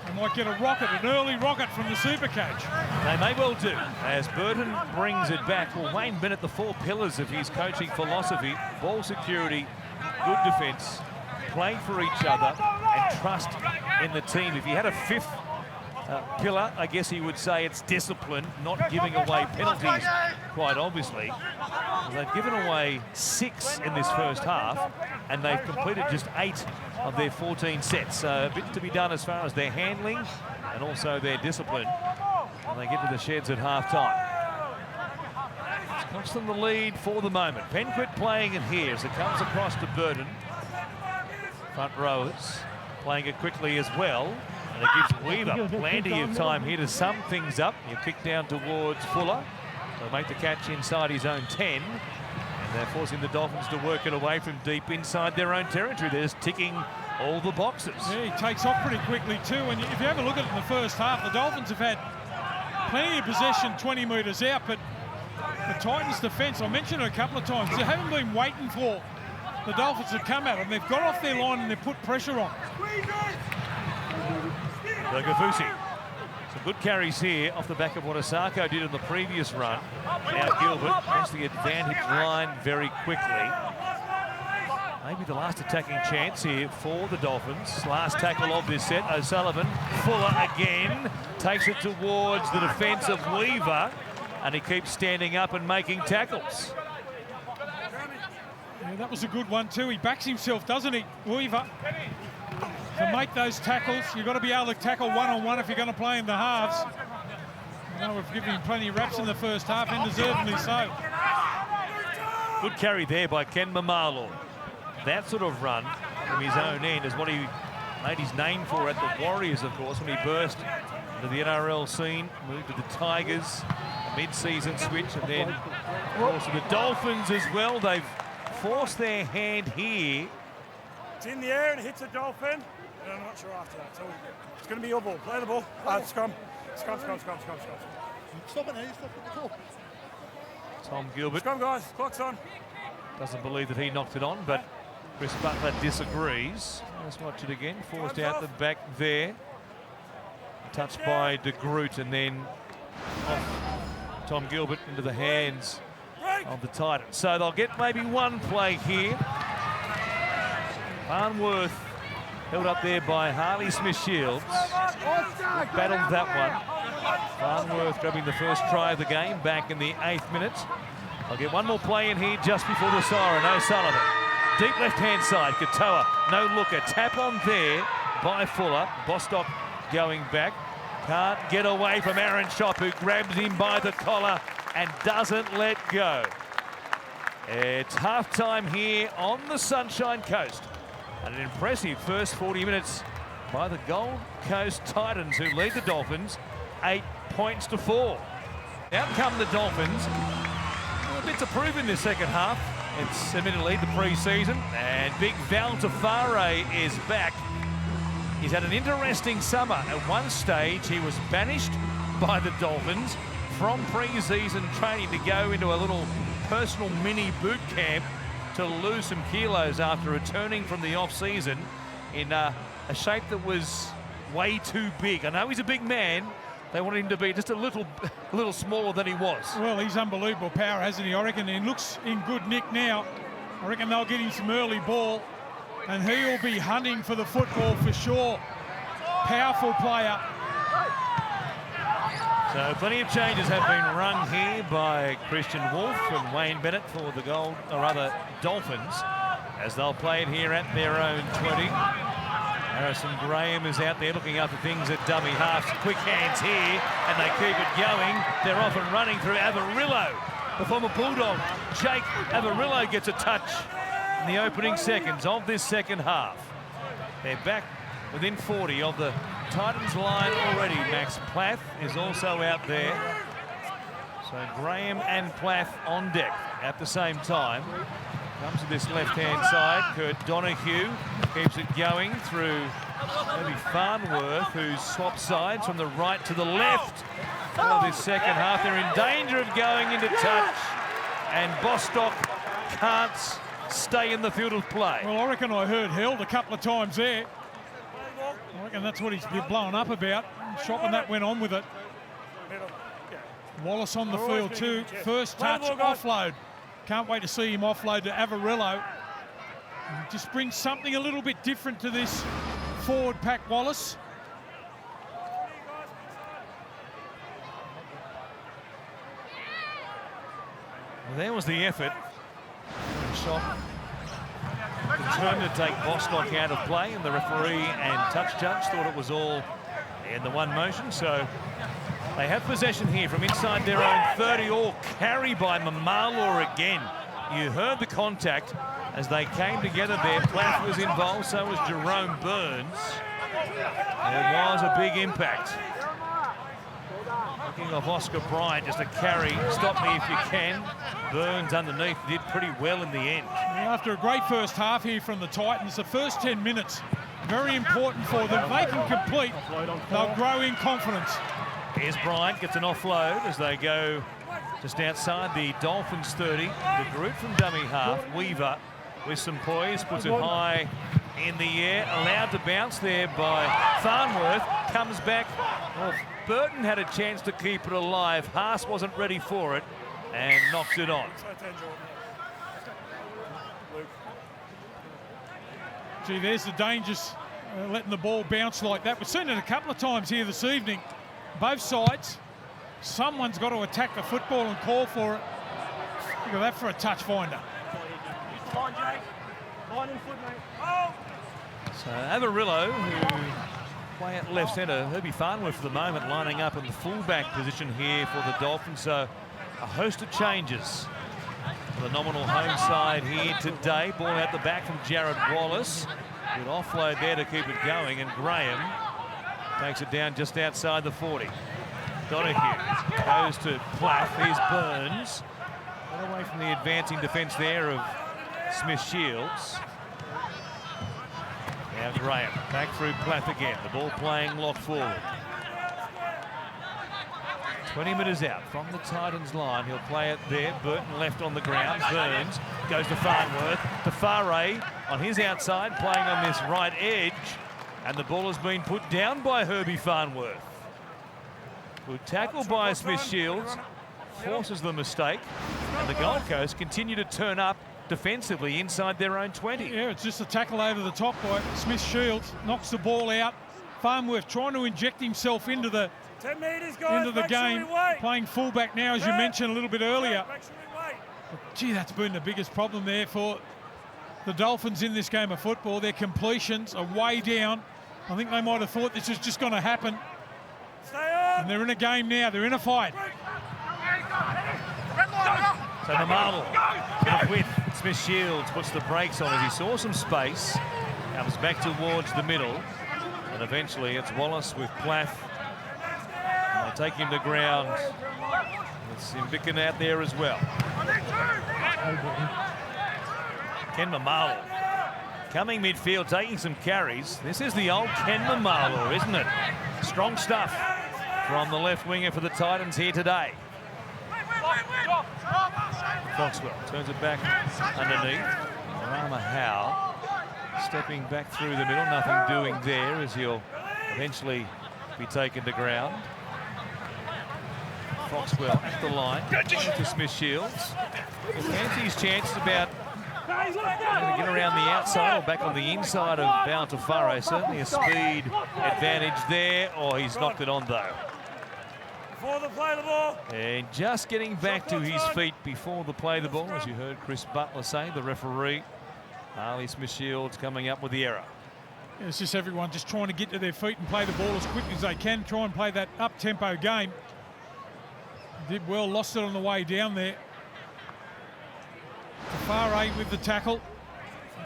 They might get a rocket, an early rocket from the super coach. They may well do, as Burton brings it back. Well, Wayne Bennett, the 4 pillars of his coaching philosophy: ball security, good defence, play for each other, and trust in the team. If you had a 5th pillar, I guess he would say it's discipline, not giving away penalties, quite obviously. Well, they've given away 6 in this first half, and they've completed just 8 of their 14 sets. So a bit to be done as far as their handling and also their discipline when they get to the sheds at half-time. It's Coxton the lead for the moment. Penquit playing it here as it comes across to Burton. Front rowers playing it quickly as well. And it gives Weaver plenty of time here to sum things up. You kick down towards Fuller. They'll make the catch inside his own 10. And they're forcing the Dolphins to work it away from deep inside their own territory. They're just ticking all the boxes. Yeah, he takes off pretty quickly too. And if you have a look at it in the first half, the Dolphins have had plenty of possession 20 metres out, but the Titans' defence, I mentioned it a couple of times, they haven't been waiting for the Dolphins to come at them. They've got off their line and they've put pressure on. Bergafusi. Some good carries here off the back of what Osako did in the previous run. Now Gilbert has the advantage line very quickly. Maybe the last attacking chance here for the Dolphins. Last tackle of this set. O'Sullivan, Fuller again, takes it towards the defence of Weaver, and he keeps standing up and making tackles. Yeah, that was a good one too. He backs himself, doesn't he, Weaver? To make those tackles, you've got to be able to tackle one-on-one if you're going to play in the halves. I know we've given him plenty of reps in the first half, and deservedly so. Good carry there by Ken Mamalo. That sort of run from his own end is what he made his name for at the Warriors, of course, when he burst into the NRL scene, moved to the Tigers, a mid-season switch, and then, of course, to the Dolphins as well. They've forced their hand here. It's in the air and it hits a Dolphin. And I'm not sure after that. So it's going to be your ball. Play the ball. Scrum. Scrum. Stop it now. Stop it. Go. Tom Gilbert. Scrum, guys. Clock's on. Doesn't believe that he knocked it on, but Chris Butler disagrees. Let's watch it again. Forced out the back there. Touched by De Groot, and then off Tom Gilbert into the hands of the Titans. So they'll get maybe one play here. Farnworth held up there by Harley Smith-Shields. Battled that one. Farnworth grabbing the first try of the game back in the 8th minute. I'll get one more play in here just before the siren. O'Sullivan. Deep left-hand side. Katoa, no looker. Tap on there by Fuller. Bostock going back. Can't get away from Aaron Schopp, who grabs him by the collar and doesn't let go. It's half-time here on the Sunshine Coast. And an impressive first 40 minutes by the Gold Coast Titans, who lead the Dolphins 8 points to 4. Out come the Dolphins. A bit to prove in this second half. It's admittedly the pre-season, and big Val Tafare is back. He's had an interesting summer. At one stage, he was banished by the Dolphins from pre-season training to go into a little personal mini boot camp to lose some kilos after returning from the off-season in a shape that was way too big. I know he's a big man. They wanted him to be just a little smaller than he was. Well, he's unbelievable power, hasn't he? I reckon he looks in good nick now. I reckon they'll get him some early ball, and he'll be hunting for the football for sure. Powerful player. So plenty of changes have been rung here by Christian Wolf and Wayne Bennett for the Dolphins, as they'll play it here at their own 20. Harrison Graham is out there looking after things at dummy half. Quick hands here, and they keep it going. They're off and running through Avarillo. The former Bulldog, Jake Avarillo, gets a touch in the opening seconds of this second half. They're back within 40 of the Titans line already. Max Plath is also out there. So Graham and Plath on deck at the same time. Comes to this left-hand side. Kurt Donahue keeps it going through maybe Farnworth, who swaps sides from the right to the left. For this second half, they're in danger of going into touch, and Bostock can't stay in the field of play. Well, I reckon I heard held a couple of times there. I reckon that's what he's been blowing up about. Shot when that went on with it. Wallace on the field too. First touch, offload. Can't wait to see him offload to Avarillo. Just brings something a little bit different to this forward pack, Wallace. Well, there was the effort. Shot determined to take Bostock out of play, and the referee and touch judge thought it was all in the one motion. So they have possession here from inside their own 30, or carry by Mamalor again. You heard the contact as they came together there. Plath was involved, so was Jerome Burns. It was a big impact. Looking off Oscar Bryant, just a carry. Stop me if you can. Burns underneath did pretty well in the end. After a great first half here from the Titans, the first 10 minutes, very important for them. If they can complete, they'll grow in confidence. Here's Bryant, gets an offload as they go just outside the Dolphins 30. The group from dummy half, Weaver, with some poise, puts it high in the air, allowed to bounce there by Farnworth, comes back. Well, Burton had a chance to keep it alive. Haas wasn't ready for it and knocks it on. Gee, there's the dangers, letting the ball bounce like that. We've seen it a couple of times here this evening. Both sides, someone's got to attack the football and call for it. Look at that for a touch finder. So Avarillo, who play at left centre, Herbie Farnworth for the moment lining up in the fullback position here for the Dolphins. So a host of changes for the nominal home side here today. Ball out the back from Jared Wallace. Good offload there to keep it going, and Graham takes it down just outside the 40. Donahue goes to Plath. Here's Burns. Got away from the advancing defence there of Smith Shields. Now Graham back through Plath again. The ball playing locked forward. 20 metres out from the Titans line. He'll play it there. Burton left on the ground. Burns goes to Farnworth. To Farray on his outside, playing on this right edge. And the ball has been put down by Herbie Farnworth. Good tackle by Smith Shields. Forces the mistake. And the Gold Coast continue to turn up defensively inside their own 20. Yeah, it's just a tackle over the top by Smith Shields. Knocks the ball out. Farnworth trying to inject himself into the 10 metres, guys. into the game, playing fullback now, as you mentioned a little bit earlier. Gee, that's been the biggest problem there for the Dolphins in this game of football. Their completions are way down. I think they might have thought this was just going to happen. And they're in a game now. They're in a fight. So Mamal with Smith Shields puts the brakes on as he saw some space. Comes back towards the middle. And eventually it's Wallace with Plath. And they take him to ground. It's Invickin out there as well. Ken Mamal coming midfield, taking some carries. This is the old Ken Mamal, isn't it? Strong stuff from the left winger for the Titans here today. Foxwell turns it back underneath. Rama Howe stepping back through the middle, nothing doing there as he'll eventually be taken to ground. Foxwell at the line to Smith Shields. He fancies his chances about going to get around the outside or back on the inside of Baltafaro. Certainly a speed advantage there, or he's knocked it on though. Before the play the ball. And just getting back to his feet before the play the ball, as you heard Chris Butler say, the referee. Harley Smith Shields coming up with the error. It's just everyone just trying to get to their feet and play the ball as quick as they can, try and play that up-tempo game. Did well, lost it on the way down there. Far 8 with the tackle.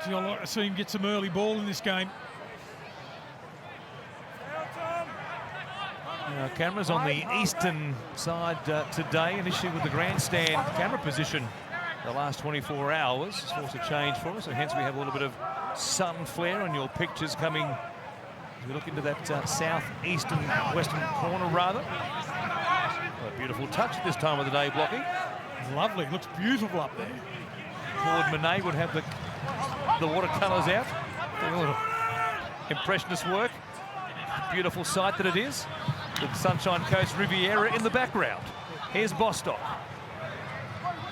I'd like to see him get some early ball in this game. Now, cameras on the eastern side today. An issue with the grandstand camera position the last 24 hours. It's forced a change for us, so hence we have a little bit of sun flare on your pictures coming as we look into that southeastern western corner, rather. A beautiful touch at this time of the day, Blocky. Lovely, looks beautiful up there. Claude Monet would have the watercolours out. A little impressionist work. Beautiful sight that it is. The Sunshine Coast Riviera in the background. Here's Bostock.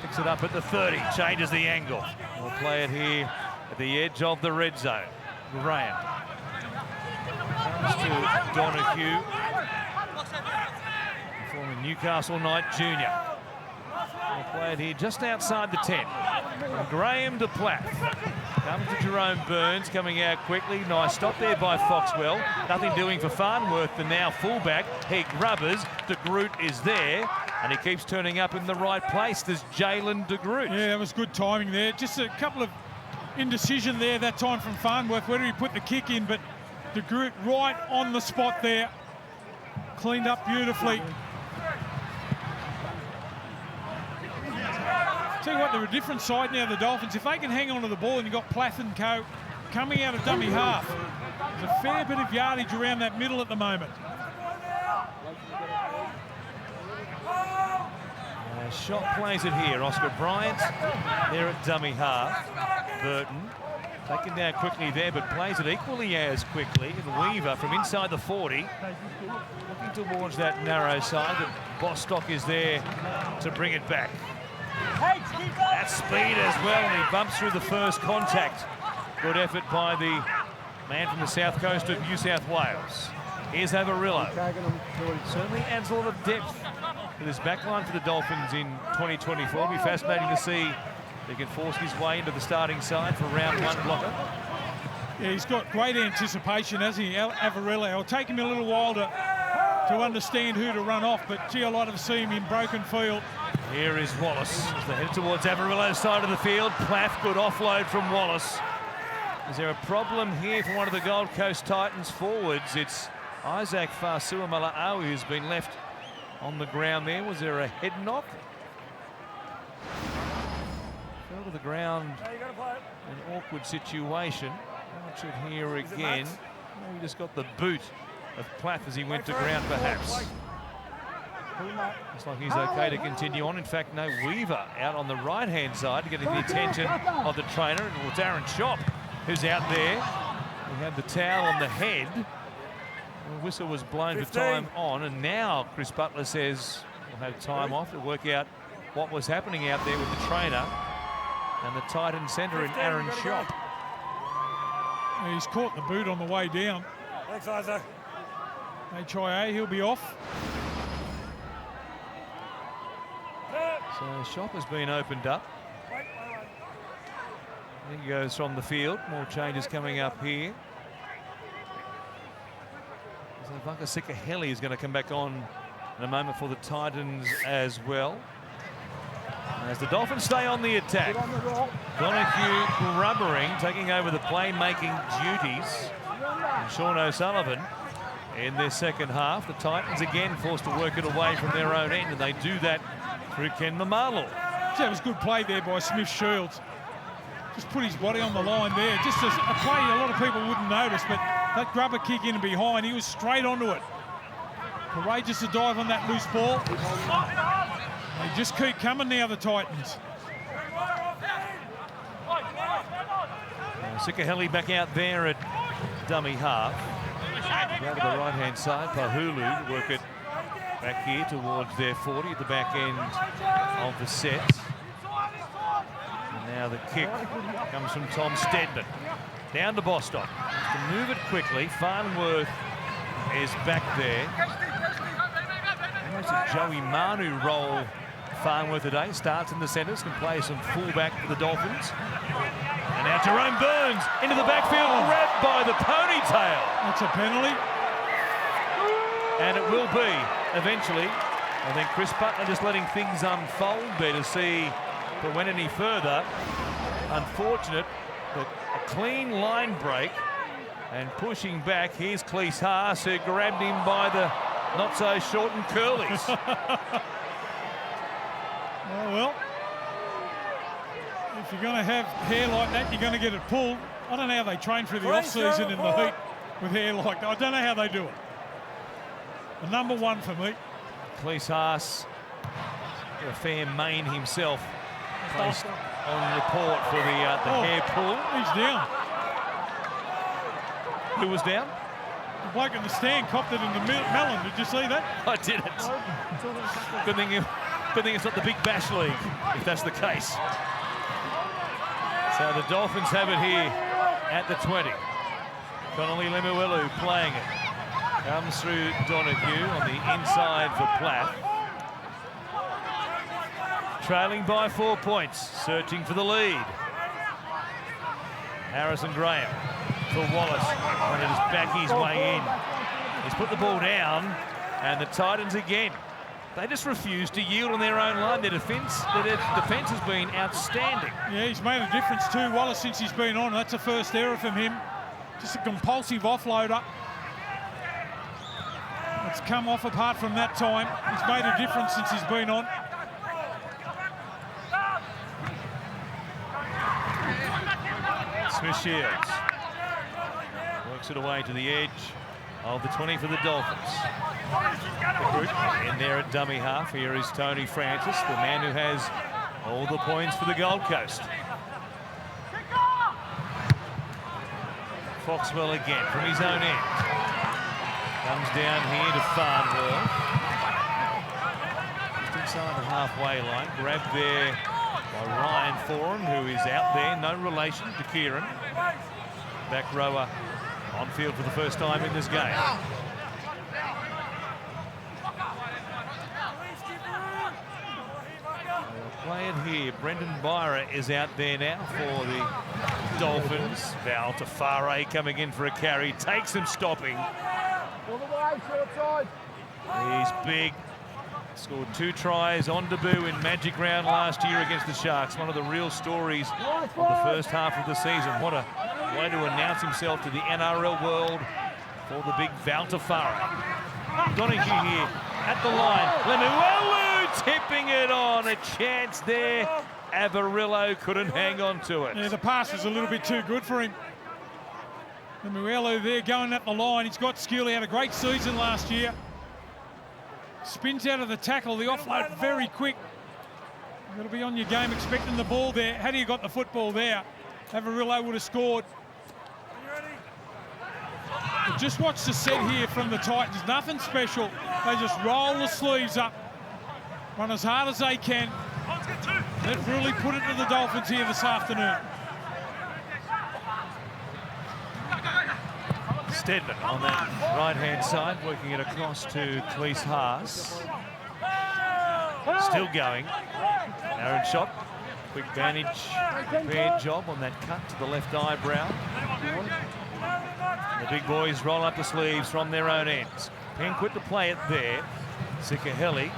Picks it up at the 30, changes the angle. We'll play it here at the edge of the red zone. Graham. Comes to Donahue. Former Newcastle Knight Jr. We'll play it here just outside the 10. From Graham to Platt. Comes to Jerome Burns, coming out quickly. Nice stop there by Foxwell. Nothing doing for Farnworth, the now fullback. He grubbers. De Groot is there, and he keeps turning up in the right place. There's Jalen De Groot. Yeah, that was good timing there. Just a couple of indecision there that time from Farnworth, whether he put the kick in, but De Groot right on the spot there. Cleaned up beautifully. Tell you what, they're a different side now, the Dolphins. If they can hang on to the ball, and you've got Plath and co coming out of dummy half. There's a fair bit of yardage around that middle at the moment. Shot plays it here. Oscar Bryant there at dummy half. Burton taken down quickly there, but plays it equally as quickly. And Weaver from inside the 40, looking towards that narrow side. But Bostock is there to bring it back. That speed as well, and he bumps through the first contact. Good effort by the man from the south coast of New South Wales. Here's Avarillo. Certainly adds a lot of depth to this backline for the Dolphins in 2024. It'll be fascinating to see if he can force his way into the starting side for round 1 blocker. Yeah, he's got great anticipation, hasn't he, Avarillo? It'll take him a little while to understand who to run off, but gee, I like to see him in broken field. Here is Wallace as they head towards Avarillo's side of the field. Plath, good offload from Wallace. Is there a problem here for one of the Gold Coast Titans forwards? It's Isaac Fa'asuamaleaui who's been left on the ground there. Was there a head knock? Fell to the ground. An awkward situation. Watch it here again. Maybe just got the boot of Plath as he went to ground, perhaps. Looks like he's okay to continue on. In fact, no, Weaver out on the right-hand side, getting the attention of the trainer. And it's Aaron Chop who's out there. He had the towel on the head. The whistle was blown for time on, and now Chris Butler says we'll have time off to work out what was happening out there with the trainer and the Titan centre in Aaron Chop. He's caught the boot on the way down. Thanks, Isaac. HIA, he'll be off. So Shop has been opened up. He goes from the field. More changes coming up here. So Vakasika-Heli is going to come back on in a moment for the Titans as well. As the Dolphins stay on the attack. Donahue rubbering, taking over the playmaking duties. And Sean O'Sullivan in their second half. The Titans again forced to work it away from their own end, and they do that through Ken Mamalu. That was good play there by Smith Shields. Just put his body on the line there. Just a play a lot of people wouldn't notice, but that grubber kick in and behind, he was straight onto it. Courageous to dive on that loose ball. They just keep coming now, the Titans. Sikaheli back out there at dummy half. Down to the right-hand side, Pahulu to work it back here towards their 40 at the back end of the set. And now the kick comes from Tom Stedman. Down to Bostock. To move it quickly, Farnworth is back there. Almost a Joey Manu role, Farnworth today. Starts in the centres, can play some fullback for the Dolphins. And now Jerome Burns into the backfield, grabbed by the ponytail. That's a penalty. And it will be, eventually. I think Chris Butler just letting things unfold there to see if it went any further. Unfortunate, but a clean line break. And pushing back, here's Cleese Haas, who grabbed him by the not-so-shortened curlies. Oh, well, if you're going to have hair like that, you're going to get it pulled. I don't know how they train through the off-season in the heat with hair like that. I don't know how they do it. The number one for me. Cleese Haas, a fair mane himself, placed on report for the hair pull. He's down. Who was down? The bloke in the stand copped it in the melon. Did you see that? I didn't. Good thing it's not the Big Bash League, if that's the case. So the Dolphins have it here at the 20. Connolly Lemuelu playing it. Comes through Donahue on the inside for Platt. Trailing by 4 points, searching for the lead. Harrison Graham for Wallace, trying to just back his way in. He's put the ball down, and the Titans again. They just refuse to yield on their own line. Their defence has been outstanding. Yeah, he's made a difference too, Wallace, since he's been on. That's a first error from him. Just a compulsive offloader. It's come off apart from that time. He's made a difference since he's been on. Smith Shields works it away to the edge of the 20 for the Dolphins. The group in there at dummy half. Here is Tony Francis, the man who has all the points for the Gold Coast. Foxwell again from his own end. Comes down here to Farnworth. Just inside the halfway line. Grabbed there by Ryan Foran, who is out there. No relation to Kieran. Back rower on field for the first time in this game. Play it here. Brendan Byra is out there now for the Dolphins. Val Tafare coming in for a carry. Takes some stopping. He's big. Scored 2 tries on debut in Magic Round last year against the Sharks. One of the real stories of the first half of the season. What a way to announce himself to the NRL world for the big Val Tafare. Donahue here at the line. Lemuelu tipping it on. A chance there. Avarillo couldn't hang on to it. Yeah, the pass was a little bit too good for him. Lemuelu there going up the line. He's got skill. He had a great season last year. Spins out of the tackle. The offload very quick. You've got to be on your game expecting the ball there. Had he got the football there, Avarillo would have scored. But just watch the set here from the Titans. Nothing special. They just roll the sleeves up, run as hard as they can. They've really put it to the Dolphins here this afternoon. Stedman on that right-hand side, working it across to Cleese Haas. Still going. Aaron shot. Quick vantage, prepared job on that cut to the left eyebrow. The big boys roll up the sleeves from their own ends. Penquit to play it there. Sikaheli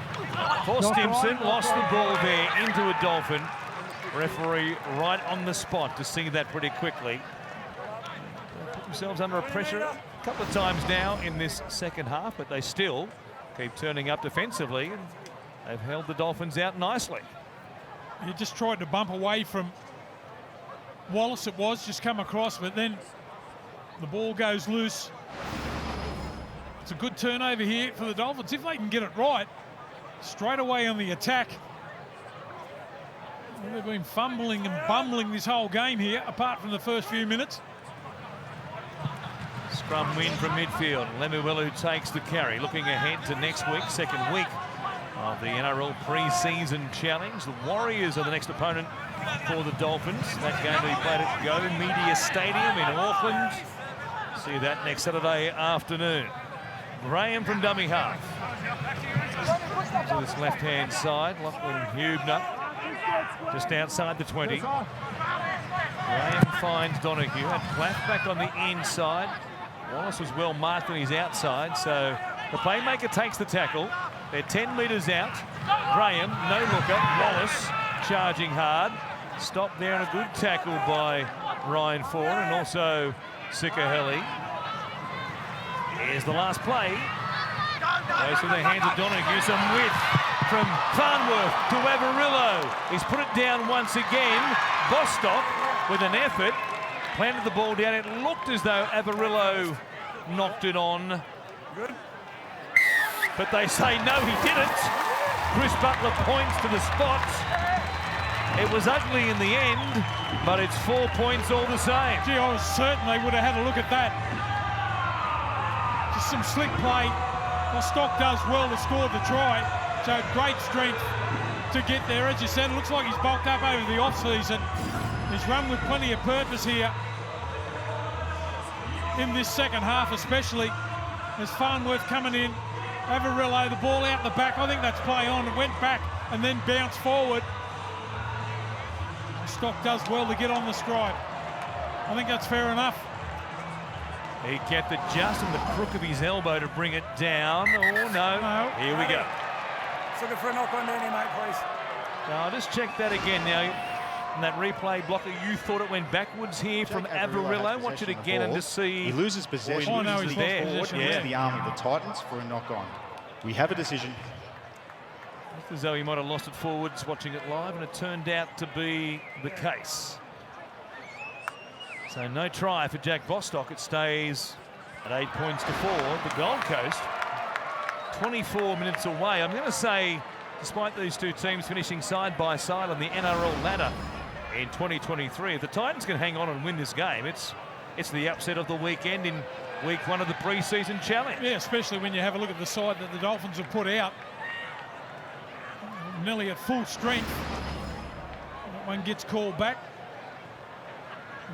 for Stimson, lost the ball there into a Dolphin. Referee right on the spot to see that pretty quickly. Put themselves under a pressure a couple of times now in this second half, but they still keep turning up defensively, and they've held the Dolphins out nicely. He just tried to bump away from Wallace, it was, just come across, but then the ball goes loose. It's a good turnover here for the Dolphins. If they can get it right, straight away on the attack. Well, they've been fumbling and bumbling this whole game here, apart from the first few minutes. Scrum win from midfield. Lemuelu takes the carry. Looking ahead to next week, second week of the NRL pre-season challenge. The Warriors are the next opponent for the Dolphins. That game to be played at Go Media Stadium in Auckland. See that next Saturday afternoon. Graham from dummy half. To this left-hand side, Lachlan Hubner just outside the 20. Graham finds Donahue, had Platt back on the inside. Wallace was well marked on his outside, so the playmaker takes the tackle. They're 10 metres out. Graham, no looker. Wallace charging hard. Stopped there and a good tackle by Ryan Ford and also Sikaheli. Here's the last play. Goes through the hands of Donahue. Some width from Farnworth to Avarillo. He's put it down once again. Bostock with an effort. Planted the ball down. It looked as though Avarillo knocked it on. Good. But they say no, he didn't. Chris Butler points to the spot. It was ugly in the end, but it's 4 points all the same. Gee, I was certain they would have had a look at that. Just some slick play. Bostock does well to score the try. So great strength to get there. As you said, it looks like he's bulked up over the off-season. He's run with plenty of purpose here in this second half, especially as Farnworth coming in. Avarillo, the ball out the back. I think that's play on. It went back and then bounced forward. Stock does well to get on the stride. I think that's fair enough. He kept it just in the crook of his elbow to bring it down. Oh, no. Here we go. Just looking for a knock on there, mate, please. Now, I'll just check that again now. In that replay blocker, you thought it went backwards here from Avarillo. Watch it again and just see. He loses possession. Oh, no, he's there. lost possession. Towards the arm of the Titans for a knock on. We have a decision. Looked as though he might have lost it forwards watching it live, and it turned out to be the case. So no try for Jack Bostock. It stays at 8 points to 4. The Gold Coast, 24 minutes away. I'm going to say, despite these two teams finishing side by side on the NRL ladder in 2023, if the Titans can hang on and win this game, it's the upset of the weekend in week 1 of the pre-season challenge. Yeah, especially when you have a look at the side that the Dolphins have put out. Nearly at full strength. That one gets called back.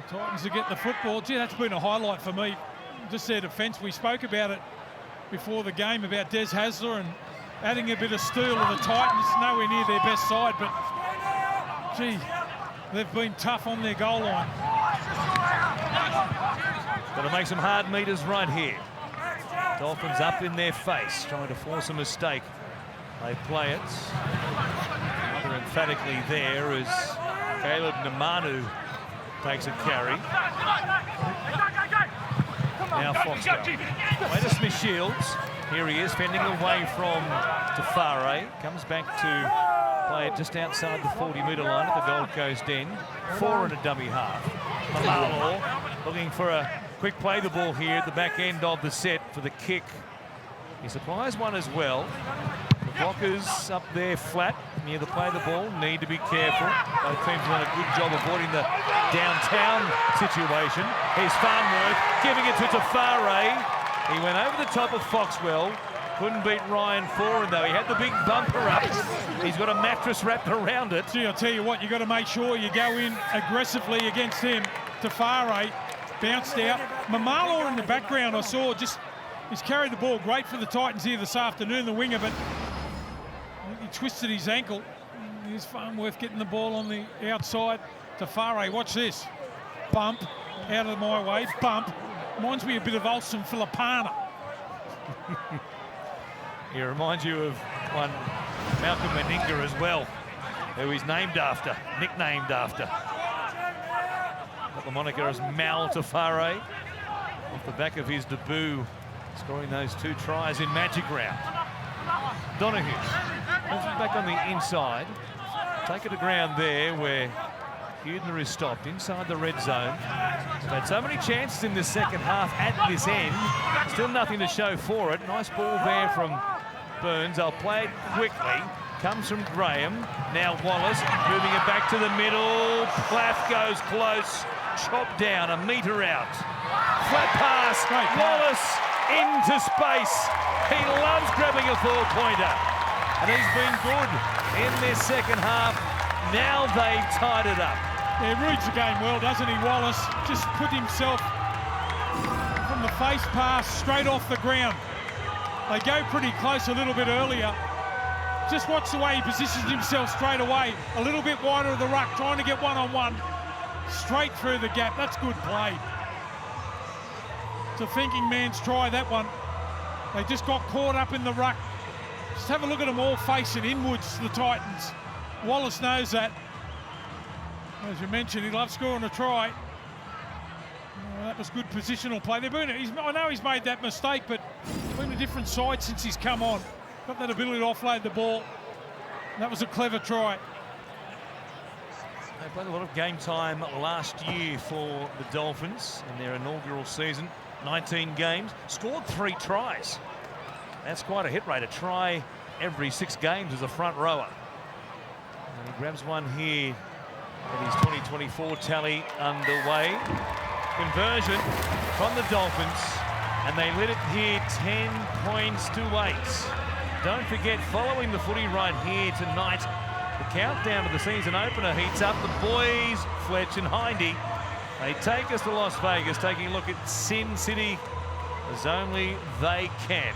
The Titans are getting the football. Gee, that's been a highlight for me. Just their defence. We spoke about it before the game about Des Hasler and adding a bit of steel to the Titans. Nowhere near their best side, but gee, they've been tough on their goal line. Got to make some hard meters right here. Dolphins up in their face, trying to force a mistake. They play it. Rather emphatically there as Caleb Namanu takes a carry. Now Foxtel. Way to Smith Shields. Here he is, fending away from Tafare. Comes back to play it just outside the 40-metre line at the Gold Coast end. 4 and a dummy half. Malalo looking for a quick play the ball here at the back end of the set for the kick. He supplies one as well. The blockers up there flat near the play the ball need to be careful. Both teams have done a good job avoiding the downtown situation. Here's Farnworth giving it to Tafare. He went over the top of Foxwell. Couldn't beat Ryan Foran though. He had the big bumper up. He's got a mattress wrapped around it. Gee, I'll tell you what, you've got to make sure you go in aggressively against him. Tafare bounced out. Mamalo in the background I saw just, he's carried the ball great for the Titans here this afternoon, the winger, but he twisted his ankle. Here's Farnworth getting the ball on the outside. Tafare, watch this. Bump, out of my way, bump. Reminds me a bit of Olsen Filipana. He reminds you of one Malcolm Meninga as well, who he's named after, nicknamed after. Got the moniker as Mal Tafare off the back of his debut, scoring those 2 tries in Magic Round. Donahue moves it back on the inside. Take it to ground there where Hudner is stopped inside the red zone. They've had so many chances in the second half at this end. Still nothing to show for it. Nice ball there from Burns. I'll play it quickly. Comes from Graham. Now Wallace moving it back to the middle. Plath goes close. Chopped down, a metre out. Flat pass. Wallace into space. He loves grabbing a 4-pointer. And he's been good in this second half. Now they've tied it up. Yeah, reads the game well, doesn't he, Wallace? Just put himself from the face pass straight off the ground. They go pretty close a little bit earlier. Just watch the way he positions himself straight away. A little bit wider of the ruck, trying to get one-on-one. straight through the gap. That's good play. It's a thinking man's try, that one. They just got caught up in the ruck. Just have a look at them all facing inwards, the Titans. Wallace knows that. As you mentioned, he loves scoring a try. Oh, that was good positional play. I know he's made that mistake, but been a different side since he's come on. Got that ability to offload the ball. That was a clever try. They played a lot of game time last year for the Dolphins in their inaugural season. 19 games, scored 3 tries. That's quite a hit rate, a try every 6 games as a front rower. And he grabs one here with his 2024 tally underway. Conversion from the Dolphins, and they led it here 10 points to 8. Don't forget, following the footy right here tonight, the countdown to the season opener heats up. The boys, Fletch and Hindy, they take us to Las Vegas, taking a look at Sin City as only they can.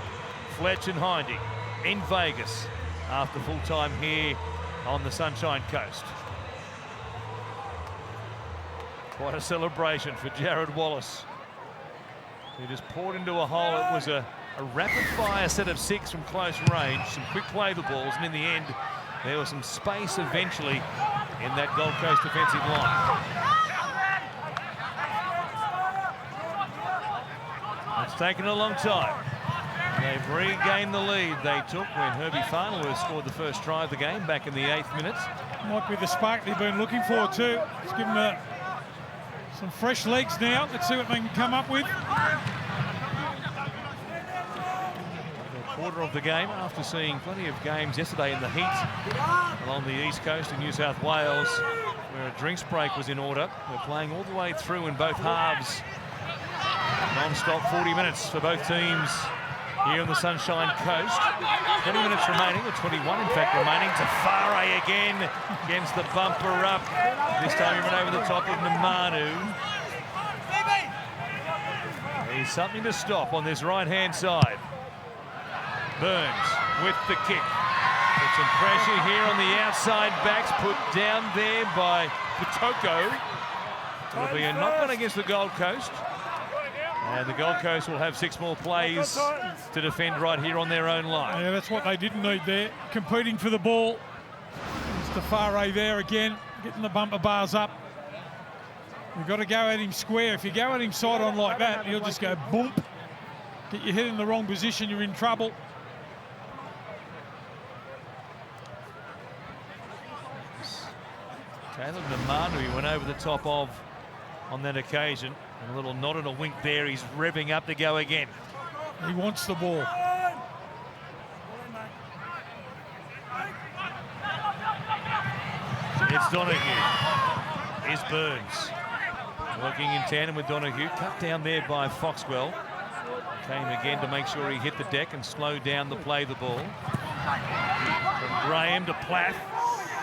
Fletch and Hindy in Vegas after full time here on the Sunshine Coast. Quite a celebration for Jared Wallace. He just poured into a hole. It was a rapid-fire set of 6 from close range, some quick play the balls, and in the end, there was some space eventually in that Gold Coast defensive line. It's taken a long time. They've regained the lead they took when Herbie Farnworth scored the first try of the game back in the 8th minute. Might be the spark they've been looking for too. Let's give them some fresh legs now. Let's see what they can come up with. A quarter of the game after seeing plenty of games yesterday in the heat along the east coast in New South Wales, where a drinks break was in order. They're playing all the way through in both halves. Non-stop 40 minutes for both teams here on the Sunshine Coast. 20 minutes remaining, or 21 in fact remaining. Tafare again against the bumper up. This time he went over the top of Namanu. He's something to stop on this right-hand side. Burns with the kick. Put some pressure here on the outside backs, put down there by Potoko. It'll be a knock-on against the Gold Coast. And the Gold Coast will have 6 more plays to defend right here on their own line. Yeah, that's what they didn't need there. Competing for the ball. Mr. Farre there again, getting the bumper bars up. You've got to go at him square. If you go at him side on like that, he'll just go boom. Get your head in the wrong position, you're in trouble. Caleb Namanu, he went over the top of on that occasion. And a little nod and a wink there. He's revving up to go again. He wants the ball. It's Donahue. Here's Burns. Working in tandem with Donahue. Cut down there by Foxwell. Came again to make sure he hit the deck and slow down the play the ball. From Graham to Plath.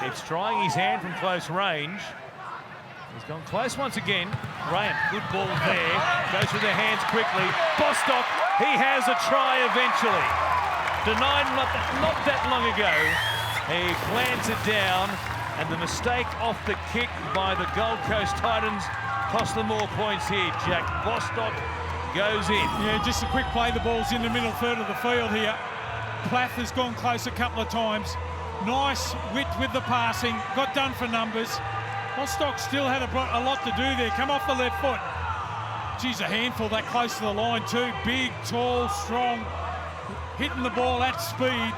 Keeps trying his hand from close range. He's gone close once again. Graham, good ball there. Goes with the hands quickly. Bostock, he has a try eventually. Denied not that long ago. He plants it down, and the mistake off the kick by the Gold Coast Titans cost them more points here. Jack Bostock goes in. Yeah, just a quick play. The ball's in the middle third of the field here. Plath has gone close a couple of times. Nice width with the passing. Got done for numbers. Bostock still had a lot to do there. Come off the left foot. Geez, a handful that close to the line too. Big, tall, strong. Hitting the ball at speed.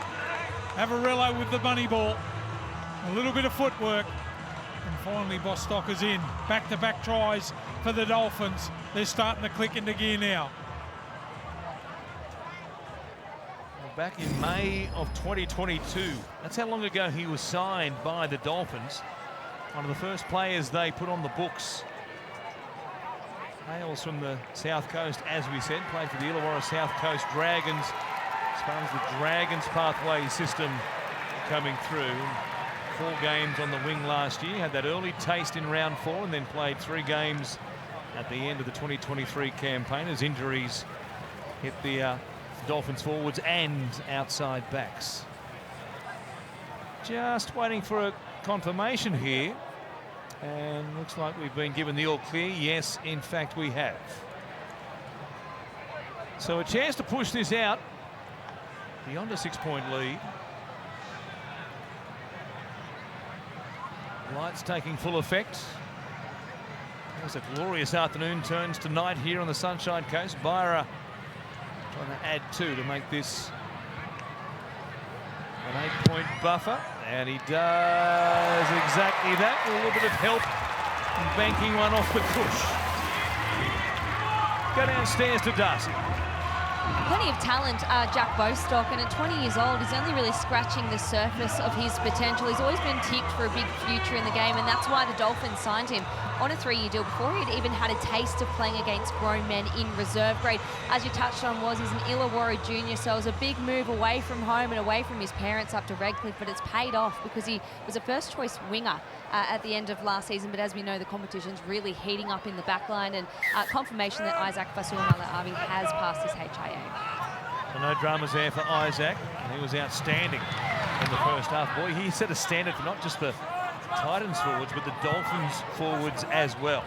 Avarillo with the bunny ball. A little bit of footwork. And finally Bostock is in. Back-to-back tries for the Dolphins. They're starting to click into gear now. Back in May of 2022. That's how long ago he was signed by the Dolphins. One of the first players they put on the books. Hails from the South Coast, as we said, played for the Illawarra South Coast Dragons. As far as the Dragons pathway system coming through. 4 games on the wing last year. Had that early taste in round 4 and then played 3 games at the end of the 2023 campaign as injuries hit the Dolphins forwards and outside backs. Just waiting for a confirmation here. And looks like we've been given the all clear. Yes, in fact, we have. So a chance to push this out beyond a 6-point lead. Lights taking full effect. It's a glorious afternoon turns tonight here on the Sunshine Coast. Byra trying to add 2 to make this an 8-point buffer, and he does exactly that. A little bit of help, banking one off the push. Go downstairs to Darcy. Plenty of talent, Jack Bostock, and at 20 years old, he's only really scratching the surface of his potential. He's always been tipped for a big future in the game, and that's why the Dolphins signed him on a 3-year deal before he'd even had a taste of playing against grown men in reserve grade. As you touched on, he's an Illawarra junior, so it was a big move away from home and away from his parents up to Redcliffe, but it's paid off because he was a first-choice winger at the end of last season. But as we know, the competition's really heating up in the backline, and confirmation that Isaac Fasuamala-Avi has passed his HIA. So no dramas there for Isaac, and he was outstanding in the first half. Boy, he set a standard for not just the Titans forwards, but the Dolphins forwards as well.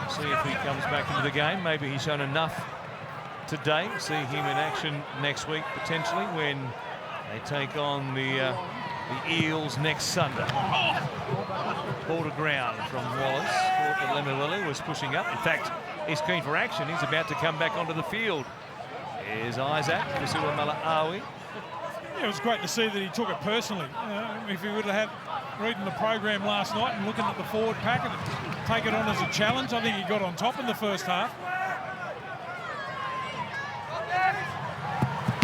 See if he comes back into the game. Maybe he's shown enough today. See him in action next week, potentially, when they take on the Eels next Sunday. Ball to ground from Wallace. Thought that Lemuelu was pushing up. In fact, he's keen for action. He's about to come back onto the field. Here's Isaac Fasuamala-Avi. Yeah, it was great to see that he took it personally. If he would have had reading the program last night and looking at the forward pack and take it on as a challenge, I think he got on top in the first half.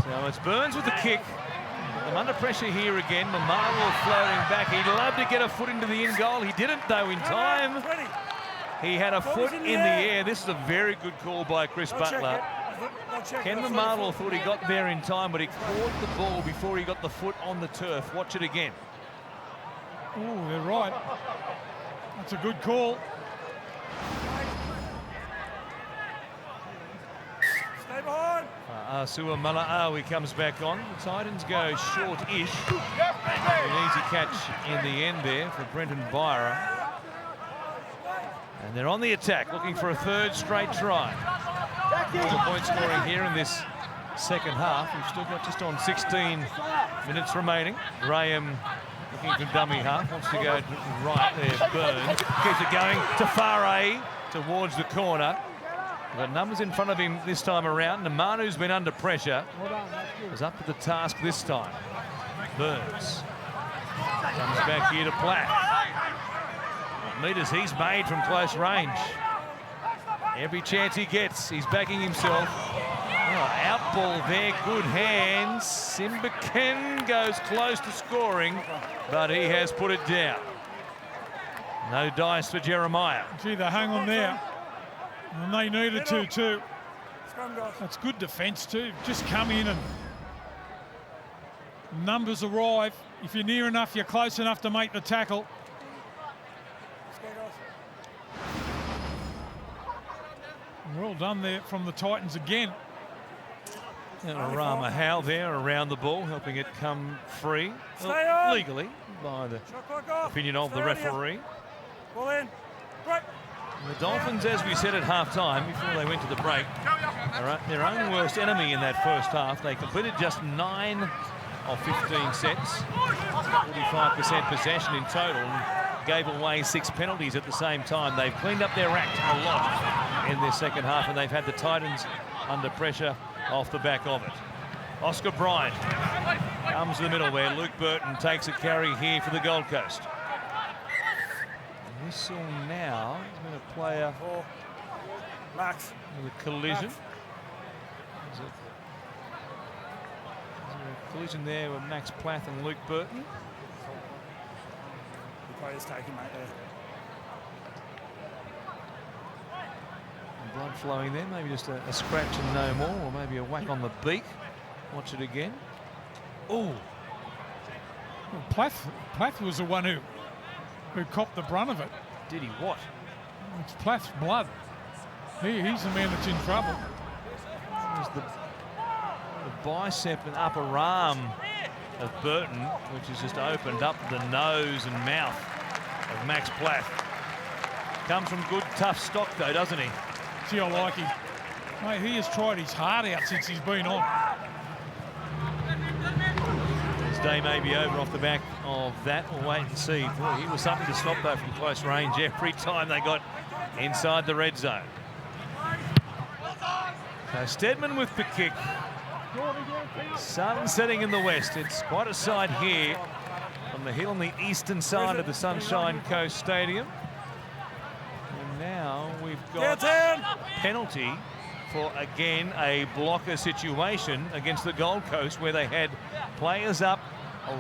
So it's Burns with the kick. I'm under pressure here again. Mamalo floating back. He'd love to get a foot into the in goal. He didn't, though, in time. He had a foot in the air. This is a very good call by Chris Butler. Ken Mamalo thought he got there in time, but he caught the ball before he got the foot on the turf. Watch it again. Oh, they're right. That's a good call. Stay behind. Fasuamala-Avi comes back on. The Titans go short-ish. An easy catch in the end there for Brenton Byra. And they're on the attack, looking for a 3rd straight try. All the point scoring here in this second half. We've still got just on 16 minutes remaining. Graham looking for dummy half, wants to go right there. Burns keeps it going to Farah towards the corner. We've got numbers in front of him this time around. Namanu's been under pressure. Is up to the task this time. Burns comes back here to Platt. What meters he's made from close range. Every chance he gets, he's backing himself. Oh, out ball there, good hands. Simbaken goes close to scoring, but he has put it down. No dice for Jeremiah. Gee, they hung on there. And they needed to too. That's good defence too. Just come in and numbers arrive. If you're near enough, you're close enough to make the tackle. Well done there from the Titans again. And Arama Howe there around the ball, helping it come free, legally, by the opinion of the referee. Ball in. Break. The Dolphins, as we said at half-time, before they went to the break, are their own worst enemy in that first half. They completed just 9 of 15 sets, 45% possession in total, and gave away 6 penalties at the same time. They've cleaned up their act a lot in their second half, and they've had the Titans under pressure off the back of it. Oscar Bryant comes to the middle where Luke Burton takes a carry here for the Gold Coast. Whistle now. He's going to play a Max. With a collision. Is there a collision there with Max Plath and Luke Burton? The player's taking, mate, there. And blood flowing there. Maybe just a scratch and no more, or maybe a whack on the beak. Watch it again. Oh. Well, Plath was the one who copped the brunt of it. Did he what? It's Plath's blood. He's the man that's in trouble. There's the bicep and upper arm of Burton, which has just opened up the nose and mouth of Max Platt. Comes from good, tough stock, though, doesn't he? Gee, I like him. Mate, he has tried his heart out since he's been on. His day may be over off the back of that. We'll wait and see. Boy, he was something to stop, though, from close range every time they got inside the red zone. So Steadman with the kick. Sun setting in the west. It's quite a sight here on the hill on the eastern side of the Sunshine Coast Stadium. And now we've got penalty for, again, a blocker situation against the Gold Coast, where they had players up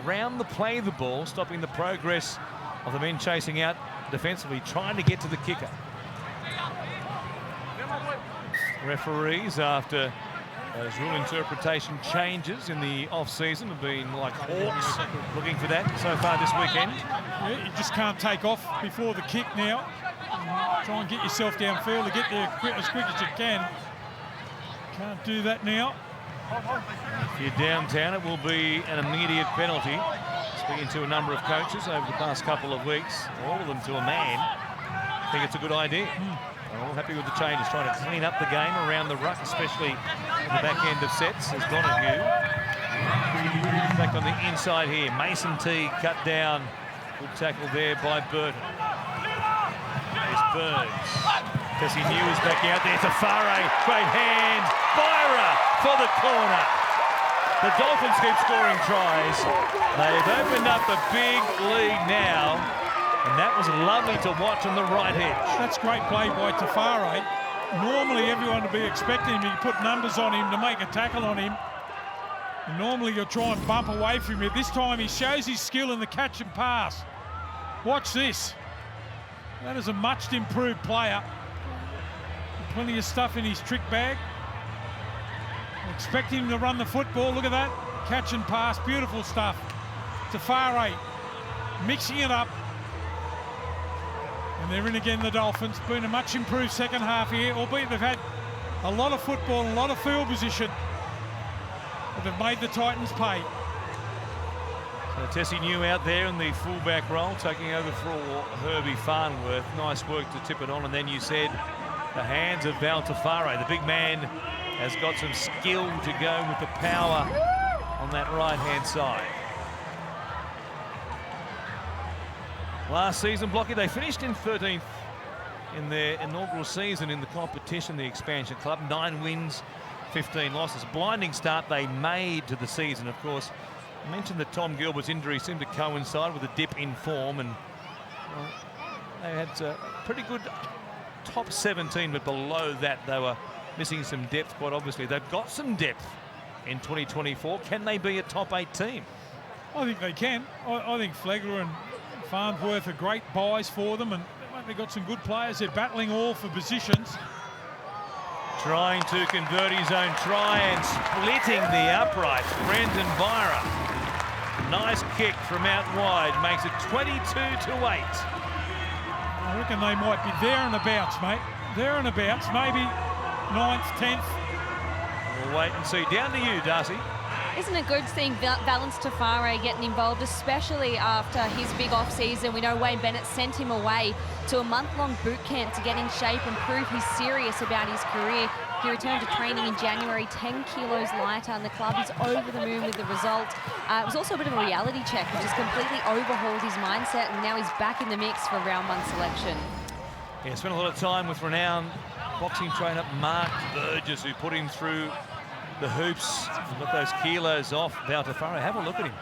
around the play of the ball, stopping the progress of the men chasing out defensively, trying to get to the kicker. Referees, after those rule interpretation changes in the off-season, have been like hawks looking for that so far this weekend. Yeah, you just can't take off before the kick now. Try and get yourself downfield to get there as quick as you can. Can't do that now. If you're downtown, it will be an immediate penalty. Speaking to a number of coaches over the past couple of weeks, all of them to a man, I think it's a good idea. They're all happy with the changes, trying to clean up the game around the ruck, especially in the back end of sets, as Donahue. Back on the inside here, Mason T cut down. Good tackle there by Burton. There's Burns. Tessie New is back out there. Tafare, great hand. Byra for the corner. The Dolphins keep scoring tries. They've opened up a big lead now. And that was lovely to watch on the right edge. That's great play by Tafare. Normally everyone would be expecting him to put numbers on him to make a tackle on him. And normally you'll try and bump away from him. This time he shows his skill in the catch and pass. Watch this. That is a much improved player. Plenty of stuff in his trick bag. Expecting him to run the football. Look at that. Catch and pass. Beautiful stuff. Tafare mixing it up. And they're in again, the Dolphins. Been a much improved second half here, albeit they've had a lot of football and a lot of field position. But they've made the Titans pay. So Tessie New out there in the fullback role, taking over for Herbie Farnworth. Nice work to tip it on. And then you said the hands of Val Tafare. The big man has got some skill to go with the power on that right-hand side. Last season, Blocky, they finished in 13th in their inaugural season in the competition, the expansion club. 9 wins, 15 losses. Blinding start they made to the season, of course. I mentioned that Tom Gilbert's injury seemed to coincide with a dip in form, and well, they had a pretty good top 17, but below that they were missing some depth, quite obviously. They've got some depth in 2024. Can they be a top 8 team? I think they can. I think Flegler and Farnworth are great buys for them, and they've got some good players. They're battling all for positions. Trying to convert his own try and splitting the upright. Brendan Byra. Nice kick from out wide. Makes it 22-8. I reckon they might be there and abouts, mate. There and abouts. Maybe 9th, 10th. We'll wait and see. Down to you, Darcy. Isn't it good seeing Valence Tafare getting involved, especially after his big off-season? We know Wayne Bennett sent him away to a month-long boot camp to get in shape and prove he's serious about his career. He returned to training in January, 10 kilos lighter, and the club is over the moon with the result. It was also a bit of a reality check, which has completely overhauled his mindset, and now he's back in the mix for round 1 selection. Yeah, spent a lot of time with renowned boxing trainer Mark Burgess, who put him through the hoops and got those kilos off. Val Tafare, have a look at him.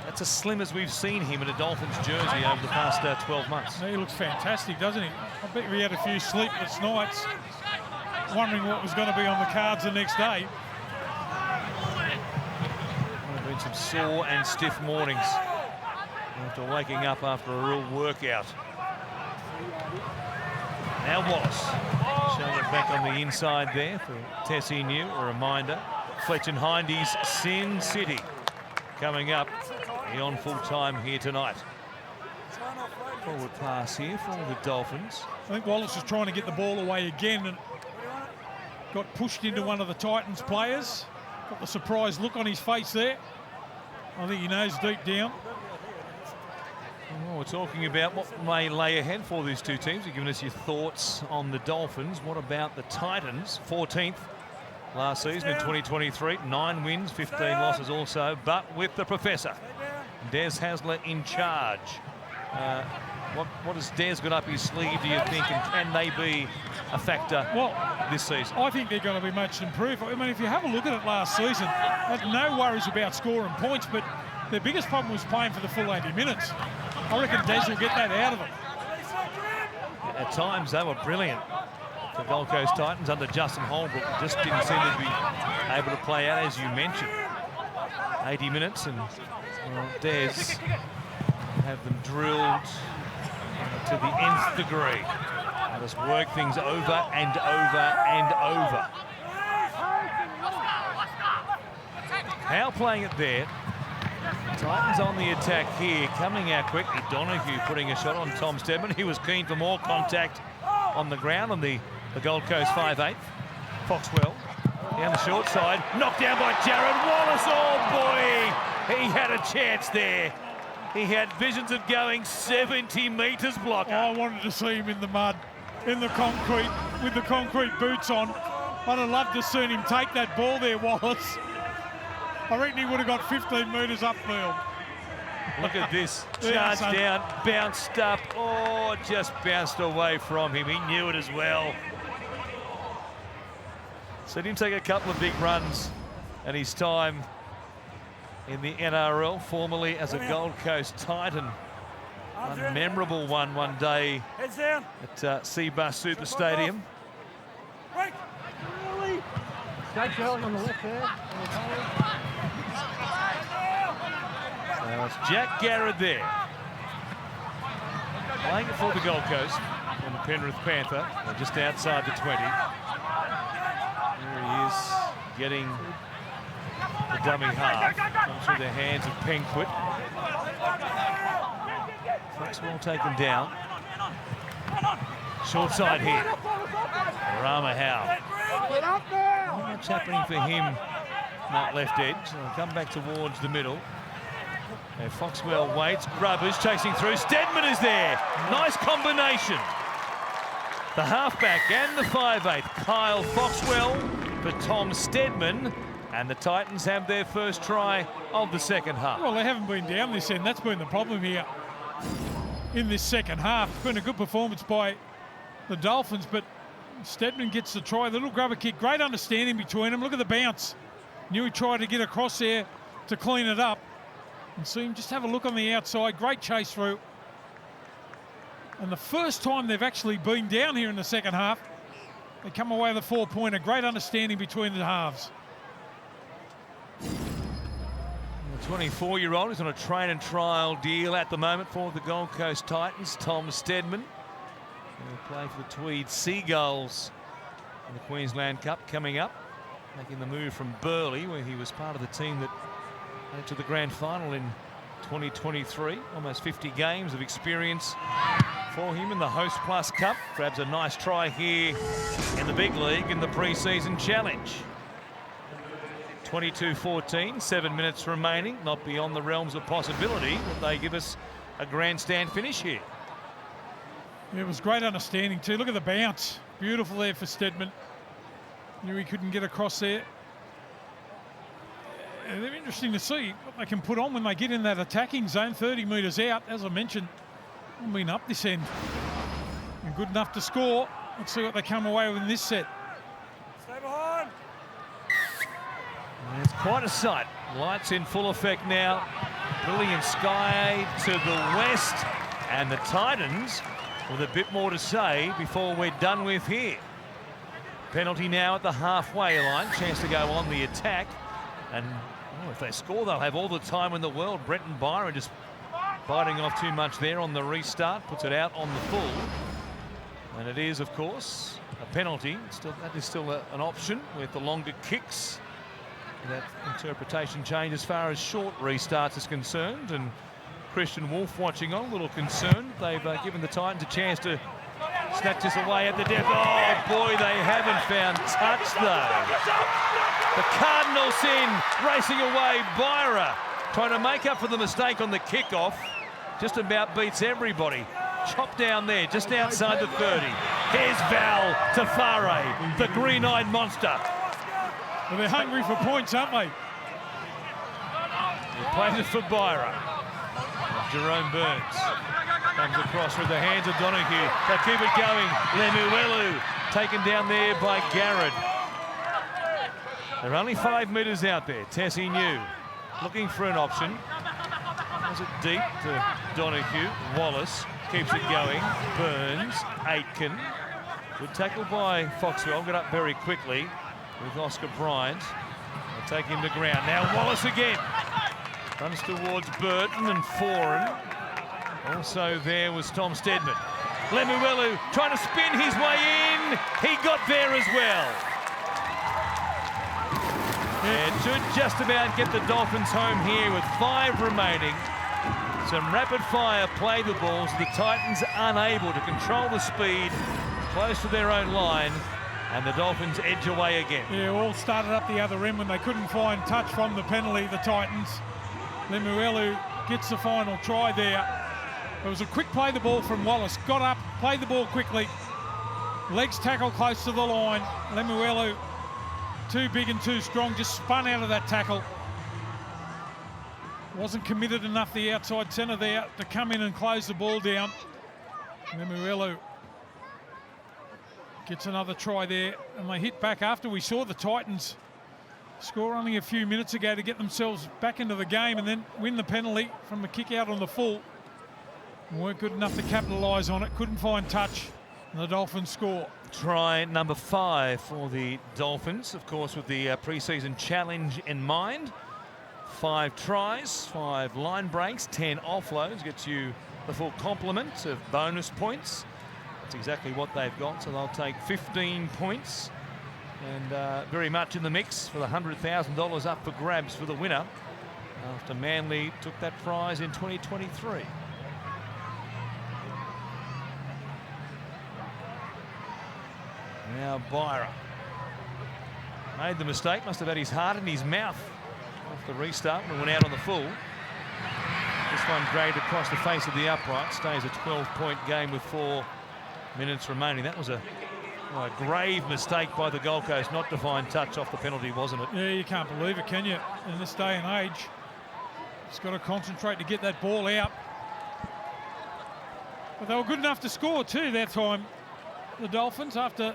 That's as slim as we've seen him in a Dolphins jersey over the past 12 months. He looks fantastic, doesn't he? I bet we had a few sleepless nights wondering what was going to be on the cards the next day. There have been some sore and stiff mornings after waking up after a real workout. Now Wallace showing it back on the inside there for Tessie New. A reminder, Fletcher and Hindy's Sin City coming up on full time here tonight. Forward pass here for the Dolphins. I think Wallace was trying to get the ball away again and got pushed into one of the Titans players. Got the surprised look on his face there. I think he knows deep down. Well, we're talking about what may lay ahead for these two teams. You've given us your thoughts on the Dolphins. What about the Titans? 14th last season in 2023. 9 wins, 15 losses also, but with the Professor, Des Hasler, in charge. What has Des got up his sleeve, do you think, and can they be a factor this season? I think they're going to be much improved. I mean, if you have a look at it last season, they had no worries about scoring points, but their biggest problem was playing for the full 80 minutes. I reckon Des will get that out of them. At times, they were brilliant. The Gold Coast Titans under Justin Holbrook just didn't seem to be able to play out, as you mentioned. 80 minutes, and Des have them drilled to the nth degree. Let us work things over and over and over. Howe playing it there. Titans on the attack here, coming out quickly. Donahue putting a shot on Tom Stedman. He was keen for more contact on the ground on the Gold Coast 5'8". Foxwell down the short side, knocked down by Jared Wallace. Oh boy, he had a chance there. He had visions of going 70 metres blocker. I wanted to see him in the mud, in the concrete, with the concrete boots on. I'd have loved to seen him take that ball there, Wallace. I reckon he would have got 15 metres upfield. Look at this, charged down, bounced up. Oh, just bounced away from him. He knew it as well. Seen him take a couple of big runs at his time in the NRL, formerly as a Gold Coast Titan. A memorable one day at Seabus Super Stadium. On the left there. Now it's Jack Garrett there. Playing it for the Gold Coast and the Penrith Panther. They're just outside the 20. Here he is, getting the dummy half. Comes through the hands of Penquit. Foxwell taken down. Short side here. Rama Howe. Not much happening for him on that left edge. They'll come back towards the middle. And Foxwell waits. Grubbers chasing through. Stedman is there. Nice combination. The halfback and the 5'8". Kyle Foxwell for Tom Stedman. And the Titans have their first try of the second half. Well, they haven't been down this end. That's been the problem here in this second half. It's been a good performance by the Dolphins, but Stedman gets the try. The little grubber kick. Great understanding between them. Look at the bounce. Knew he tried to get across there to clean it up. And see him just have a look on the outside. Great chase through. And the first time they've actually been down here in the second half, they come away with a 4-pointer. Great understanding between the halves. The 24-year-old is on a train and trial deal at the moment for the Gold Coast Titans. Tom Stedman will play for the Tweed Seagulls in the Queensland Cup coming up, making the move from Burleigh, where he was part of the team that went to the grand final in 2023. Almost 50 games of experience for him in the Host Plus Cup. Grabs a nice try here in the big league in the pre-season challenge. 22-14, 7 minutes remaining. Not beyond the realms of possibility that they give us a grandstand finish here. It was great understanding too. Look at the bounce. Beautiful there for Stedman. Knew he couldn't get across there. They're interesting to see what they can put on when they get in that attacking zone, 30 metres out. As I mentioned, they've been up this end. And good enough to score. Let's see what they come away with in this set. Stay behind. And it's quite a sight. Lights in full effect now. Brilliant sky to the west. And the Titans with a bit more to say before we're done with here. Penalty now at the halfway line. Chance to go on the attack. And if they score, they'll have all the time in the world. Brenton Byron just biting off too much there on the restart. Puts it out on the full. And it is, of course, a penalty. That is still an option with the longer kicks. That interpretation change as far as short restarts is concerned. And Christian Wolf watching on, a little concerned. They've given the Titans a chance to snatch this away at the depth. Oh boy, they haven't found touch though. The Cardinals in, racing away. Byra trying to make up for the mistake on the kickoff. just about beats everybody. Chop down there, just outside the 30. Here's Val Tafare, the green-eyed monster. Well, they're hungry for points, aren't they? He plays it for Byra. Jerome Burns comes across with the hands of Donahue. They keep it going. Lemuelu taken down there by Garrett. They're only 5 metres out there. Tessie New looking for an option. Has it deep to Donahue. Wallace keeps it going. Burns, Aitken. Good tackle by Foxwell. Got up very quickly with Oscar Bryant. They'll take him to ground. Now Wallace again. Runs towards Burton and Foran. Also there was Tom Stedman. Lemuelu trying to spin his way in. He got there as well. And should just about get the Dolphins home here with 5 remaining. Some rapid fire play the balls. The Titans unable to control the speed close to their own line. And the Dolphins edge away again. Yeah, all started up the other end when they couldn't find touch from the penalty, the Titans. Lemuelu gets the final try there. It was a quick play the ball from Wallace. Got up, played the ball quickly. Legs tackle close to the line. Lemuelu, too big and too strong, just spun out of that tackle. Wasn't committed enough, the outside centre there, to come in and close the ball down. Lemuelu gets another try there, and they hit back after we saw the Titans score only a few minutes ago to get themselves back into the game and then win the penalty from the kick out on the full. Weren't good enough to capitalise on it, couldn't find touch, and the Dolphins score. Try number 5 for the Dolphins, of course, with the pre-season challenge in mind. 5 tries, 5 line breaks, 10 offloads, gets you the full complement of bonus points. That's exactly what they've got, so they'll take 15 points. And very much in the mix for the $100,000 up for grabs for the winner after Manly took that prize in 2023. Now Byra made the mistake, must have had his heart in his mouth off the restart and went out on the full. This one dragged across the face of the upright, stays a 12-point game with 4 minutes remaining. That was a grave mistake by the Gold Coast not to find touch off the penalty, wasn't it? Yeah, you can't believe it, can you? In this day and age, just got to concentrate to get that ball out. But they were good enough to score too that time. The Dolphins, after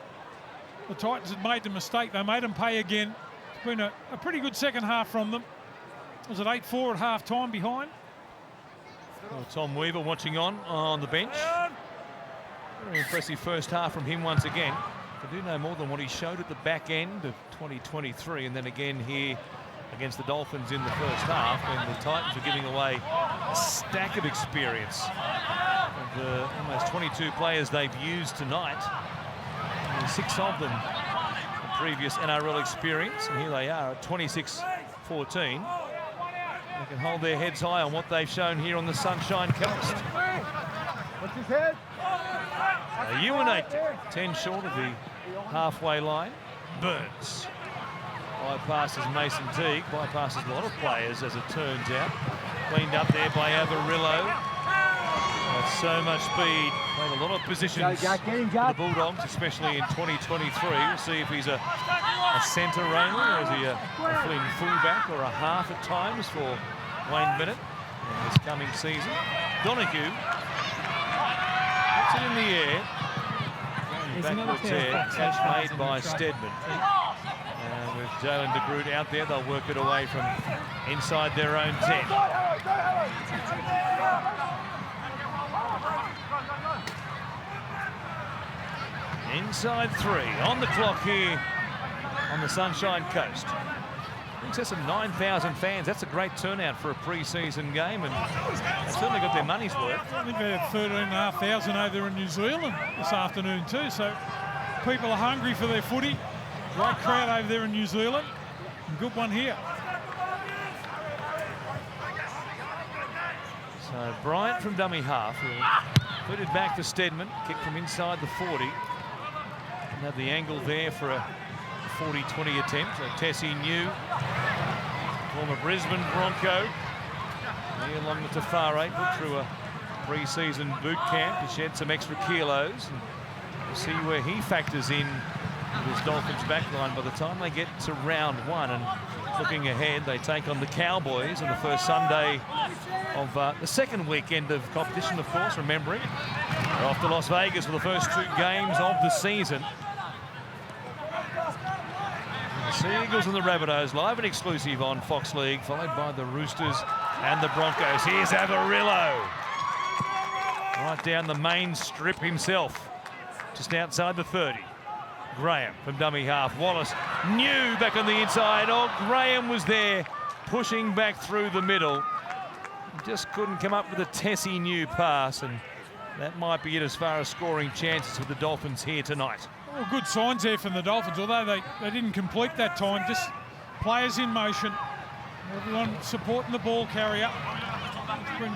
the Titans had made the mistake, they made them pay again. It's been a pretty good second half from them. Was it 8-4 at half time behind? Well, Tom Weaver watching on the bench. Very impressive first half from him once again. I do know more than what he showed at the back end of 2023, and then again here against the Dolphins in the first half when the Titans were giving away a stack of experience. Of the almost 22 players they've used tonight, only 6 of them the previous NRL experience, and here they are at 26-14. They can hold their heads high on what they've shown here on the Sunshine Coast. What's his head? Uinate, 10 short of the halfway line. Burns bypasses Mason Teague, bypasses a lot of players as it turns out. Cleaned up there by Avarillo. So much speed, played a lot of positions for the Bulldogs, especially in 2023. We'll see if he's a centre only, or is he a full fullback or a half at times for Wayne Bennett in this coming season. Donahue puts it in the air. Backwards there, catch made by Stedman. And with Jalen de Groot out there, they'll work it away from inside their own 10. Inside 3 on the clock here on the Sunshine Coast. In excess of 9,000 fans. That's a great turnout for a pre-season game, and they certainly got their money's worth. I think they had 13,500 over there in New Zealand this afternoon too, so people are hungry for their footy. Great crowd over there in New Zealand, and good one here. So Bryant from dummy half, put it back to Stedman, kick from inside the 40. And have the angle there for a 40-20 attempt. So Tessie New, former Brisbane Bronco, here along the Tafare, put through a pre-season boot camp to shed some extra kilos. And we'll see where he factors in with this Dolphins backline by the time they get to round 1. And looking ahead, they take on the Cowboys on the first Sunday of the second weekend of competition, of course, remembering. They're off to Las Vegas for the first 2 games of the season. The Seagulls and the Rabbitohs live and exclusive on Fox League, followed by the Roosters and the Broncos. Here's Averillo. Right down the main strip himself, just outside the 30. Graham from dummy half. Wallace new back on the inside. Oh, Graham was there pushing back through the middle. Just couldn't come up with a Tessie new pass, and that might be it as far as scoring chances for the Dolphins here tonight. Well, good signs there from the Dolphins, although they didn't complete that time. Just players in motion. Everyone supporting the ball carrier. It's been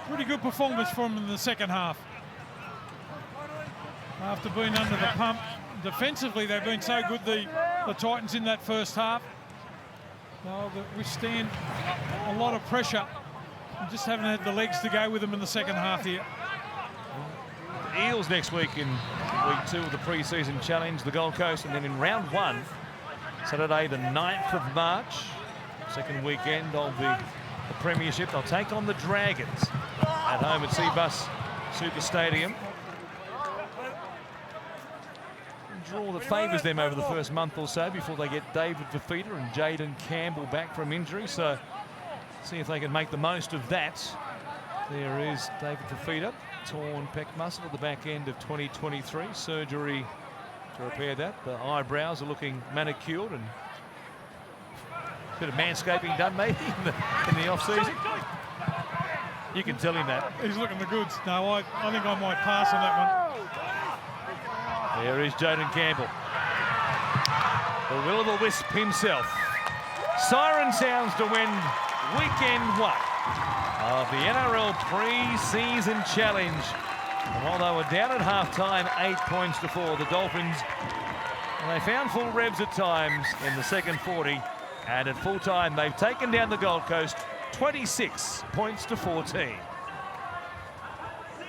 pretty good performance from them in the second half. After being under the pump, defensively they've been so good, the Titans, in that first half. They'll withstand a lot of pressure. Just haven't had the legs to go with them in the second half here. The Eels next week in week 2 of the pre-season challenge, the Gold Coast, and then in round 1, Saturday the 9th of March, second weekend of the Premiership, they'll take on the Dragons at home at Cbus Super Stadium. A draw that favours them over the first month or so before they get David Fafita and Jaden Campbell back from injury, so see if they can make the most of that. There is David Fafita, torn pec muscle at the back end of 2023, surgery to repair that. The eyebrows are looking manicured and a bit of manscaping done maybe in the off-season. You can tell him that. He's looking the goods. No, I think I might pass on that one. There is Jaden Campbell, the will-o'-the-wisp himself. Siren sounds to win weekend 1 of the NRL pre-season challenge. And while they were down at half-time, 8 points to 4, the Dolphins, and they found full revs at times in the second 40, and at full time they've taken down the Gold Coast 26 points to 14.